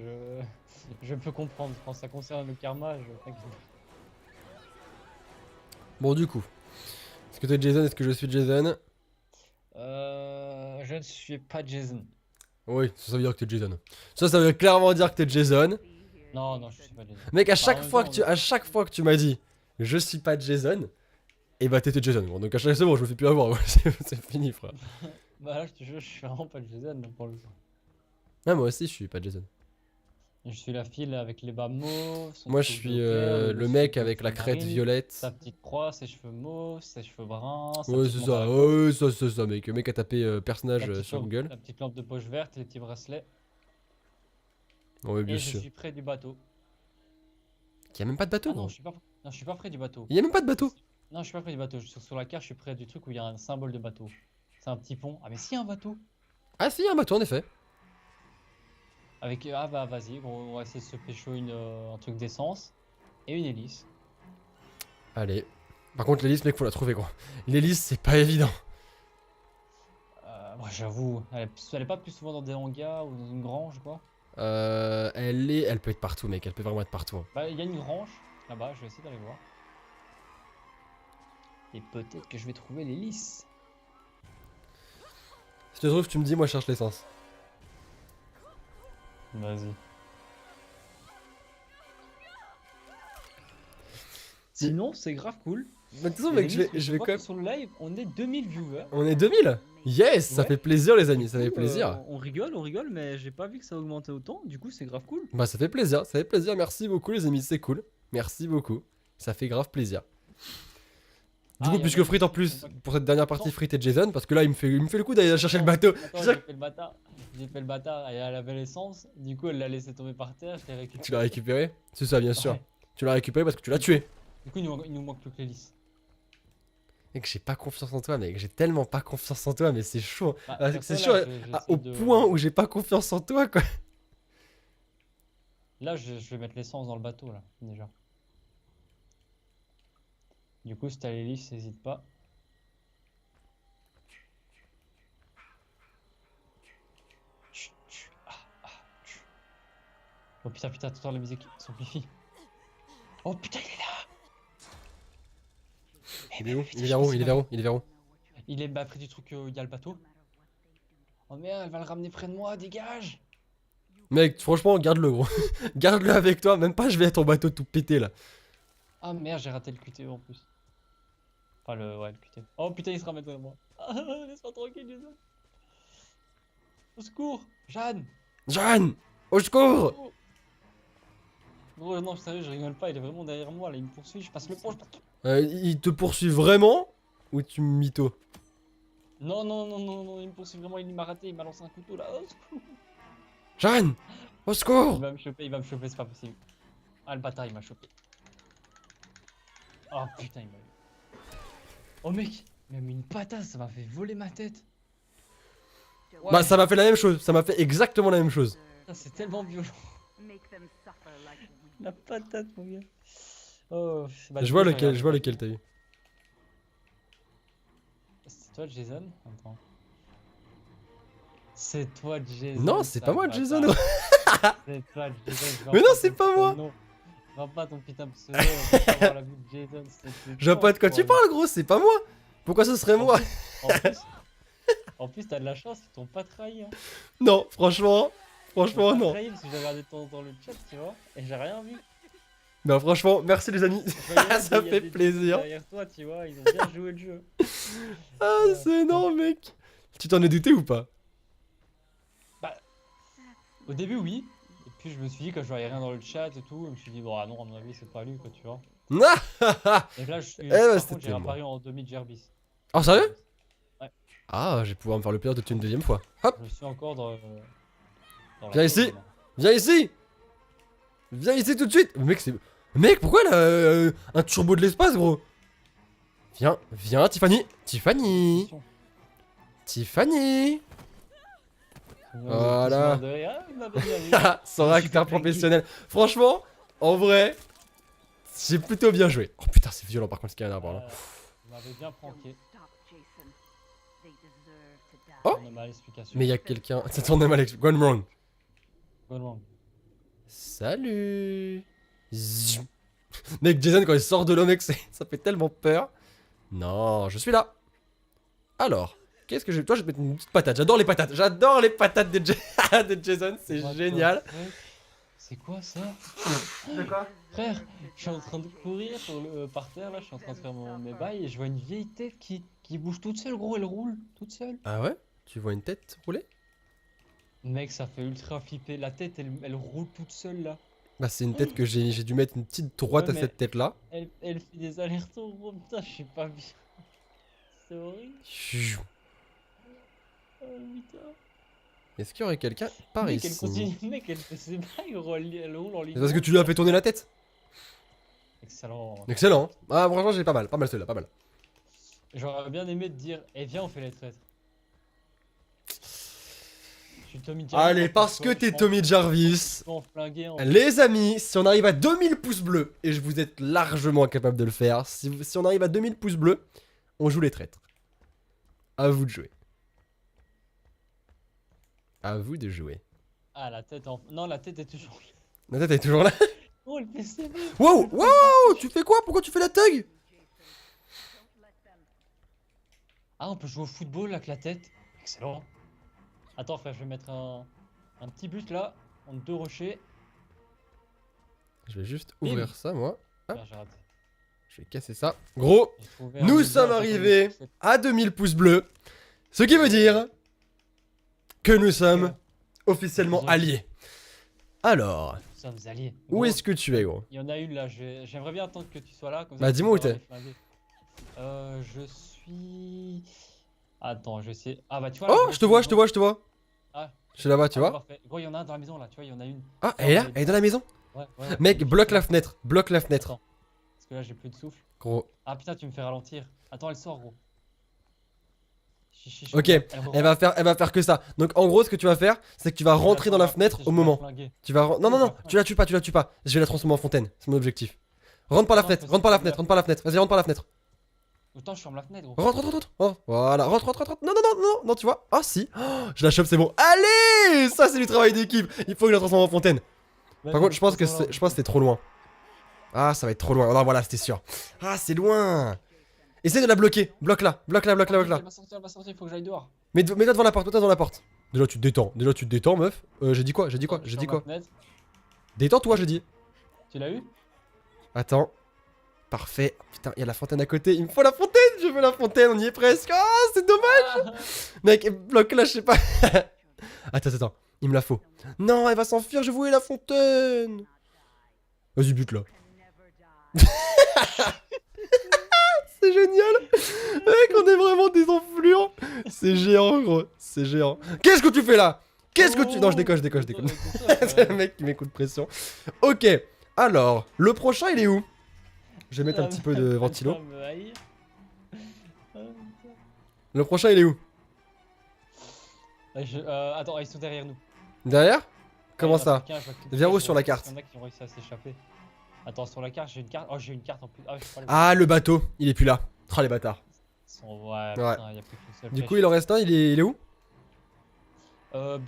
je peux comprendre. Quand ça concerne le karma, je t'inquiète pas. Bon, du coup. Est-ce que t'es Jason? Est-ce que je suis Jason? Je ne suis pas Jason. Oui, ça veut dire que t'es Jason. Ça veut clairement dire que t'es Jason. Non, non, je suis pas Jason. Mec, à Bah, en chaque même fois temps, à chaque fois que tu m'as dit je suis pas Jason, et bah t'étais Jason. Bon, donc à chaque fois, c'est bon, je me fais plus avoir. C'est fini, frère. Bah là, je te jure, je suis vraiment pas Jason là, pour le coup. Ah, moi aussi, je suis pas Jason. Je suis la fille avec les bas mauves, son Moi, je truc suis de guerre, le dessus mec de avec la crête marine, violette. sa petite croix, ses cheveux mauves, ses cheveux bruns, sa Ouais, petite c'est montre à ça. la gauche, Ouais, ça, c'est ça, mec. Le mec a tapé personnage sur Google. la petite lampe de poche verte, les petits bracelets. Ouais, bien Et je sûr. suis près du bateau. Il y a même pas de bateau, Ah non, gros. non, je suis pas près du bateau. Il y a même pas de bateau. Non, je suis pas près du bateau. Sur la carte, je suis près du truc où il y a un symbole de bateau. C'est un petit pont. Ah, mais si, un bateau. Ah, si, il y a un bateau, en effet. Avec. Ah, bah, vas-y, on va essayer de se pécho un truc d'essence. Et une hélice. Allez. Par contre, l'hélice, mec, faut la trouver, gros. L'hélice, c'est pas évident. Moi, j'avoue, elle est pas plus souvent dans des hangars ou dans une grange, quoi. Elle peut être partout, mec. Elle peut vraiment être partout. Hein. Bah, il y a une grange là-bas, je vais essayer d'aller voir. Et peut-être que je vais trouver l'hélice. Si tu trouves, tu me dis, moi, je cherche l'essence. Vas-y. Sinon, c'est grave cool. Mais de toute façon, Les mec, amis, je vais vois quand que même. sur le live, on est 2000 viewers. On est 2000. Yes, ça Ouais. fait plaisir, les amis. Du Ça fait coup, plaisir. on rigole, mais j'ai pas vu que ça augmentait autant. Du coup, c'est grave cool. Bah, ça fait plaisir. Ça fait plaisir. Merci beaucoup, les amis. C'est cool. Merci beaucoup. Ça fait grave plaisir. Du Ah, coup, y a puisque même Frit des en gens qui plus, sont pas- pour cette dernière partie, Attends. Frit et Jason, parce que là, il me fait le coup d'aller chercher le bateau. Attends, j'ai fait le bâtard. J'ai fait le bâtard. Elle avait l'essence. Du coup, elle l'a laissé tomber par terre. Je l'ai récupéré. Tu l'as récupéré? C'est ça, bien sûr. Ouais. Tu l'as récupéré parce que tu l'as tué. Du coup, il nous manque plus que l'hélice. Mec, j'ai pas confiance en toi, mec. J'ai tellement pas confiance en toi, mais c'est chaud. Bah, Ah, perso, c'est là, chaud au j'essaie de- point où j'ai pas confiance en toi, quoi. Là, je vais mettre l'essence dans le bateau, là, déjà. Du coup, si t'as l'hélice, n'hésite pas. Chut, chut, chut. Oh putain, attends, la musique s'amplifie. Oh putain, il est là! Il est où? putain, Il est je vers sais où? Il est pas. vers où? Il est vers où? Il est bah, près du truc où il y a le bateau. Oh merde, elle va le ramener près de moi, dégage! Mec, franchement, garde-le, gros. Garde-le avec toi. Même pas, je vais à ton bateau tout pété, là. Ah merde, j'ai raté le QTE en plus. Enfin, ouais, le QTE. Oh putain, il se ramène près de moi. Ah, laisse-moi tranquille, Jason. Au secours, Jeanne! Jeanne! Au secours! Oh. Gros, non, sérieux, je rigole pas, il est vraiment derrière moi là, il me poursuit, je passe le pont, je passe... Il te poursuit vraiment? Ou tu mytho? Non, non, non, non, non, il me poursuit vraiment, il m'a raté, il m'a lancé un couteau là. Au secours. Jeanne! Au Il secours! va me choper, c'est pas possible. Ah, le bâtard, il m'a chopé. Oh putain, il m'a eu. Oh mec, il m'a mis une patate, ça m'a fait voler ma tête. Ouais, Bah, ça m'a fait la même chose. Ça m'a fait exactement la même chose. putain, c'est tellement violent. La patate, mon gars. Oh, bah, Je du vois coup, lequel, regarde. je vois lequel t'as eu. C'est toi, Jason? Attends. C'est toi, Jason. Non, c'est pas sale moi, bâtard. Jason. C'est toi, Jason. je vois Mais non, pas c'est ton pas putain moi. de nom. Je vois pas ton putain de pseudo. On va pas avoir la vie de Jason. Je vois pas de quoi tu parles, gros. C'est pas moi. Pourquoi ce serait moi? En plus, En plus, t'as de la chance, ils t'ont pas trahi. Hein. Non, franchement, Ils t'ont franchement, pas non. trahi parce que j'ai regardé dans le chat, tu vois, et j'ai rien vu. Non, franchement, merci les amis. Je voyais Ça il y a fait des plaisir. types derrière toi, tu vois, ils ont bien joué le jeu. Ah, c'est énorme, mec. Tu t'en es douté ou pas? Au début, oui. Et puis, je me suis dit, quand je voyais rien dans le chat et tout, je me suis dit, bon, ah non, à mon avis, c'est pas lui, quoi, tu vois. Et là, bah, par contre, c'était j'ai moi. réapparu en demi-Gerbis. Oh, sérieux? Ouais. Ah, je vais pouvoir me faire le plaisir de tuer une deuxième fois. Hop, Je suis encore dans la Viens sauce, ici. moi. viens ici. Viens ici tout de suite. Mec, c'est... Mec, pourquoi elle a un turbo de l'espace, gros? Viens, viens, Tiffany. Tiffany. Attention. Tiffany. Voilà. De rire. Ah, il m'avait bien vu. Son Je suis acteur plus professionnel. Franchement, en vrai, j'ai plutôt bien joué. Oh putain, c'est violent par contre ce qu'il y a là, pardon. Il m'avait bien pranké. Oh. On a mal l'explication. Mais il y a quelqu'un... Ça tourne mal avec... Gone wrong. Gone wrong. Salut. Zzz. Mec, Jason, quand il sort de l'eau, mec, ça fait tellement peur. Non, je suis là. Alors, qu'est-ce que je... Toi, je vais te mettre une petite patate. J'adore les patates. J'adore les patates de, de Jason. C'est What the génial. fuck? C'est quoi ça? De quoi? Frère, je suis en train de courir par terre là, je suis en train de faire mes bails et je vois une vieille tête qui bouge toute seule, gros, elle roule toute seule. Ah ouais? Tu vois une tête rouler? Mec, ça fait ultra flipper. La tête, elle roule toute seule là. Bah, c'est une tête que j'ai dû mettre une petite droite Ouais, à mais- cette tête-là. Elle fait des allers-retours, gros, putain, je suis pas bien. C'est horrible. Chut. Oh putain. Est-ce qu'il y aurait quelqu'un par Mec, elle ici? continue, mec, elle fait ses bails, gros, elle roule en ligne. C'est parce que tu lui as fait tourner la tête. Excellent. Excellent. Hein. Ah, franchement, j'ai pas mal celui-là, pas mal. J'aurais bien aimé te dire, eh viens, on fait les traîtres. Je suis Tommy Jarvis, Allez, en plus, parce tu que vois, t'es je Tommy Jarvis. peux en flinguer en Les amis, si on arrive à 2000 pouces bleus, et je vous êtes largement capable de le faire, si on arrive à 2000 pouces bleus, on joue les traîtres. À vous de jouer. À vous de jouer. Ah, la tête en. Non, la tête est toujours. La tête est toujours là. Oh, le PCB. Wow, wow, tu fais quoi? Pourquoi tu fais la thug? Ah, on peut jouer au football avec la tête. Excellent. Attends, frère, je vais mettre un petit but là, entre deux rochers. Je vais juste Bim. ouvrir ça, moi. Ah. Merde, j'ai raté. Je vais casser ça. Gros, J'ai trouvé un nous but sommes là, arrivés attends, à 2000 pouces bleus. Ce qui veut dire que nous sommes officiellement alliés. Alors, Nous sommes alliés. où Gros, est-ce que tu es, gros? il y en a une là, j'aimerais bien attendre que tu sois là. Comme Bah, ça, dis-moi où tu pourras t'es. les flinguer. Je suis. Attends, je vais essayer. Ah bah tu vois. Oh, là, je te vois, je te vois, je te vois. Ah. Je suis là-bas, tu Ah, vois. parfait. Gros, il y en a un dans la maison là, tu vois, il y en a une. Ah, elle est là? Elle est dans la maison? Ouais, ouais. Mec, Je bloque sais. la fenêtre. Bloque la fenêtre. Attends. Parce que là, j'ai plus de souffle. Gros. Ah putain, tu me fais ralentir. Attends, elle sort, gros. Ok, elle elle va faire que ça. Donc en gros, ce que tu vas faire, c'est que tu vas rentrer dans la fenêtre au moment. Tu vas non non non, tu la tues pas, tu la tues pas. Je vais la transformer en fontaine, c'est mon objectif. Rentre par la Non, fenêtre, parce rentre par la que fenêtre, là- rentre par la fenêtre. Vas-y, rentre par la fenêtre. Autant je ferme la fenêtre, gros. Rentre, rentre, rentre. Oh, voilà, rentre, rentre, rentre. Non non non non non, tu vois. Ah si. Oh, je la chope, c'est bon. Allez, ça c'est du travail d'équipe. Il faut que je la transforme en fontaine. Par contre, je pense que c'est trop loin. Ah, ça va être trop loin. Non, voilà, c'était sûr. Ah, c'est loin. Essaye de la bloquer. Bloque-la, bloque-la, bloque-la, bloque-la. Elle va sortir, faut que j'aille dehors. Mets-toi devant la porte, mets-toi devant la porte. Déjà tu te détends, meuf. J'ai dit quoi? J'ai dit quoi? J'ai dit quoi? Détends-toi, j'ai dit. Tu l'as eu? Attends. Parfait. Putain, il y a la fontaine à côté. Il me faut la fontaine. Je veux la fontaine. On y est presque. Oh, c'est dommage. Mec, bloque-la, je sais pas. Attends, attends. Il me la faut. Non, elle va s'enfuir. Je voulais la fontaine. Vas-y, bute-la. C'est génial. Mec, on est vraiment des enflures. C'est géant, gros. C'est géant. Qu'est-ce que tu fais là? Qu'est-ce que tu... Non, je déconne, je déconne, je déconne. C'est le mec qui met coup de pression. Ok. Alors, le prochain, il est où? Je vais mettre un petit peu de ventilo. Le prochain, il est où? Attends, ils sont derrière nous. Derrière? Comment Ouais, il y en a ça? quelqu'un, je vois que Vers où je sur vois la carte? qu'il y en a qui ont réussi à s'échapper. Attends, sur la carte, j'ai une carte. Oh, j'ai une carte en plus. Ah, je sais pas les Ah, le bateau. Il est plus là. Oh, les bâtards. Ouais, Ouais. putain, y a plus qu'une seule Du flèche. coup, il en reste un. Il est où? Bah,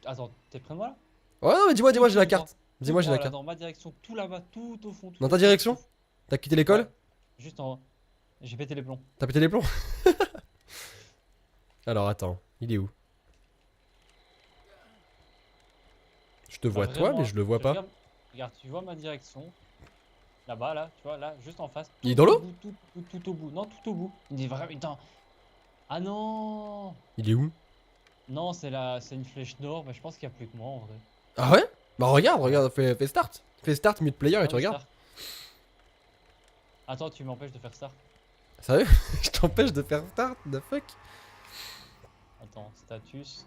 attends, t'es près de moi là? Ouais, non, mais dis-moi, j'ai la Tout carte. Dis-moi, j'ai la droit, là, carte. dans ma direction, tout là-bas, tout au fond. tout Dans au ta fond, direction? tout au fond. T'as quitté l'école? Ouais, juste en haut. J'ai pété les plombs. T'as pété les plombs? Alors, attends. Il est où? Je te vois Bah, toi, mais vraiment, je le vois pas. regarde, tu vois ma direction. Là-bas, là, tu vois, là, juste en face. Il est Tout dans au l'eau? bout, tout au bout. Non, tout au bout. Il dit vraiment, putain. Ah non! Il est où? Non, c'est une flèche nord, mais je pense qu'il y a plus que moi en vrai. Ah ouais? Bah regarde, Ouais. regarde, fais start. Fais start mute player et Ah tu oui, regardes. start. Attends, tu m'empêches de faire start. Sérieux? Je t'empêche de faire start, the fuck? Attends, status.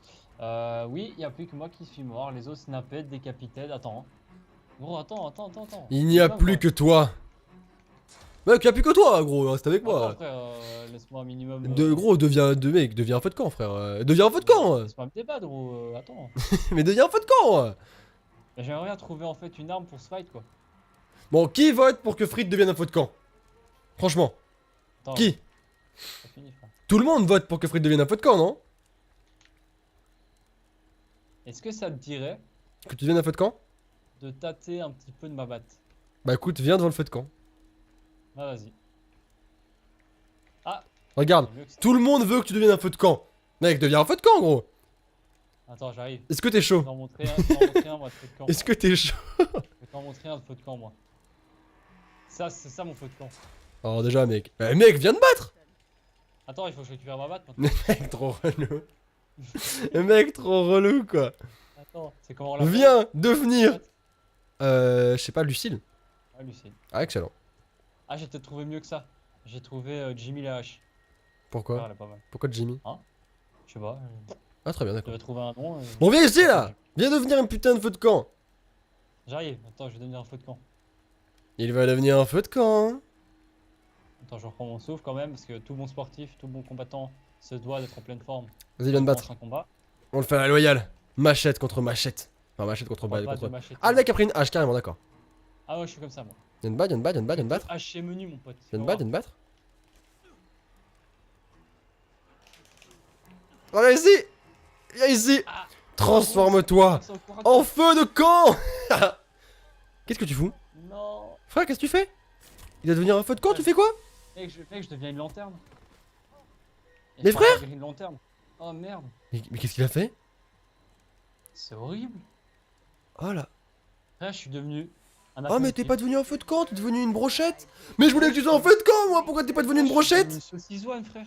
Oui, il y a plus que moi qui suis mort. Les autres snappés, décapités. Attends. Gros, attends. Il n'y a Minimum, plus quoi. que toi. Mec, il n'y a plus que toi, gros, reste avec Attends, moi. frère, laisse-moi un minimum. De gros, deviens un feu de camp, frère. Deviens un feu de camp. Laisse-moi me débattre, gros. Attends. Mais deviens un feu de camp. Mais j'aimerais bien trouver en fait une arme pour ce fight, quoi. Bon, qui vote pour que Frit devienne un feu de camp? Franchement, Attends, qui? c'est fini, frère. Tout le monde vote pour que Frit devienne un feu de camp, non? Est-ce que ça te dirait Que tu deviennes un feu de camp? de tâter un petit peu de ma batte? Bah écoute, viens devant le feu de camp. Ah, vas-y. Ah, Regarde, c'est mieux que ça. tout le monde veut que tu deviennes un feu de camp. Mec, deviens un feu de camp, gros. Attends, j'arrive. Est-ce que t'es Je vais chaud? t'en montrer un, je vais t'en montrer un, moi, de feu de camp. Est-ce que t'es chaud? Je vais t'en montrer un de feu de camp, moi. Ça, c'est ça mon feu de camp. Alors déjà, mec. Mec, viens te battre. Attends, il faut que je récupère ma batte maintenant. Mec, trop relou. Mec, trop relou, quoi. Attends, c'est comment on l'appelle? Viens devenir... je sais pas, Lucille. Ah, Lucille. Ah, excellent. Ah, j'ai peut-être trouvé mieux que ça. J'ai trouvé Jimmy la hache. Ah, Pourquoi? elle est pas mal. Pourquoi Jimmy? Je sais pas. Ah, très bien, Je d'accord. devais trouver un nom. Bon, viens ici, là. Viens devenir un putain de feu de camp. J'arrive. Attends, je vais devenir un feu de camp. Il va devenir un feu de camp. Attends, je reprends mon souffle quand même parce que tout bon sportif, tout bon combattant se doit d'être en pleine forme. Vas-y, viens te battre. Un combat. On le fait à la loyale. Machette contre machette. Enfin, machette contre On parle balle. pas de machete. Ah, le mec a pris une hache, carrément, d'accord. Ah ouais, je suis comme ça moi. Viens te battre, viens te battre, viens te battre, viens te battre. Haché menu mon pote. Viens te battre, viens te battre. Oh, viens ici. Viens ici. Ah. Transforme-toi en feu de camp. Qu'est-ce que tu fous? Non. Frère, qu'est-ce que tu fais? Il va devenir un feu de camp, tu fais quoi? Mec, je deviens une lanterne. Et Mais je pars frère avec une lanterne. Oh merde. Mais qu'est-ce qu'il a fait? C'est horrible. Oh là. Frère, je suis devenu un Oh, mais t'es apprenti. pas devenu un feu de camp, t'es devenu une brochette. Mais je voulais que tu sois un feu de camp, moi. Pourquoi t'es pas devenu une Je suis devenu brochette? une saucissoine, frère.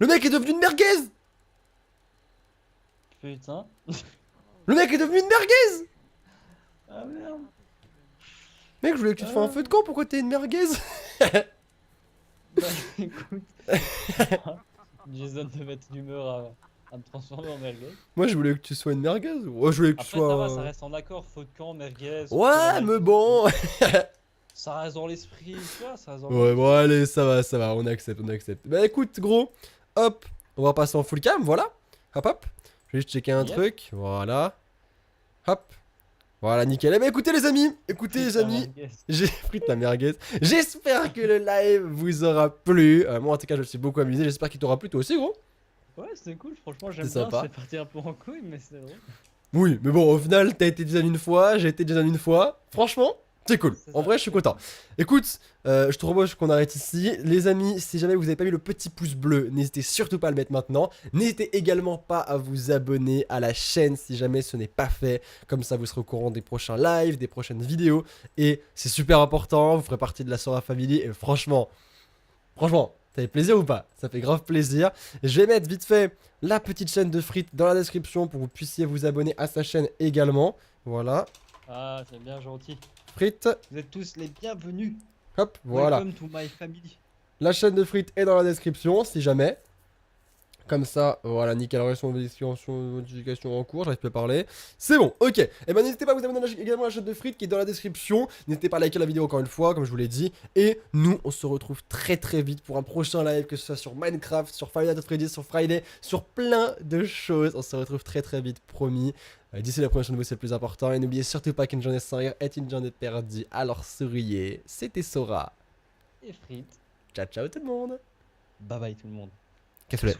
Le mec est devenu une merguez. Putain. Le mec est devenu une merguez. Ah merde. Mec, je voulais que tu te fasses un feu de camp, pourquoi t'es une merguez? Bah écoute. Jason devait être d'humeur à me transformer en merguez. Moi, je voulais que tu sois une merguez. Ouais, je voulais que tu Après, ça va, ça sois. reste en accord. Feu de camp, merguez. Ouais, mais bon. Ça reste dans l'esprit, tu vois, ça reste dans Ouais, bon, allez, ça va, on accepte, on accepte. Bah écoute, gros, hop, on va passer en full cam, voilà. Hop, hop. Je vais juste checker un Yep. truc, voilà. Hop. Voilà, nickel. Eh bah écoutez, les amis, j'ai pris de la merguez. J'espère que le live vous aura plu. Moi, en tout cas, je me suis beaucoup amusé. J'espère qu'il t'aura plu, toi aussi, gros. Ouais, c'était cool, franchement, j'aime C'est bien. sympa. C'est parti un peu en couille, mais c'est drôle. Oui, mais bon, au final, t'as été Jason une fois, j'ai été Jason une fois. Franchement, c'est cool. C'est En ça. vrai, je suis content. Écoute, je te propose qu'on arrête ici. Les amis, si jamais vous n'avez pas mis le petit pouce bleu, n'hésitez surtout pas à le mettre maintenant. N'hésitez également pas à vous abonner à la chaîne si jamais ce n'est pas fait. Comme ça, vous serez au courant des prochains lives, des prochaines vidéos. Et c'est super important, vous ferez partie de la Sora Family. Et franchement, ça fait plaisir ou pas? Ça fait grave plaisir. Je vais mettre vite fait la petite chaîne de Frit dans la description pour que vous puissiez vous abonner à sa chaîne également. Voilà. Ah, c'est bien gentil. Frit, Vous êtes tous les bienvenus. hop, voilà. Welcome to my family. La chaîne de Frit est dans la description si jamais. Comme ça, voilà, nickel, notification en cours, j'arrive plus à parler. C'est bon, ok. Et ben n'hésitez pas à vous abonner également à la chaîne de Frit qui est dans la description. N'hésitez pas à liker la vidéo encore une fois, comme je vous l'ai dit. Et nous, on se retrouve très très vite pour un prochain live, que ce soit sur Minecraft, sur Five Nights at Freddy's, sur Friday, sur plein de choses. On se retrouve très très vite, promis. D'ici la prochaine vidéo, c'est le plus important. Et n'oubliez surtout pas qu'une journée sans rire est une journée perdue. Alors souriez, c'était Sora. Et frites. Ciao ciao tout le monde. Bye bye tout le monde. Qu'est-ce que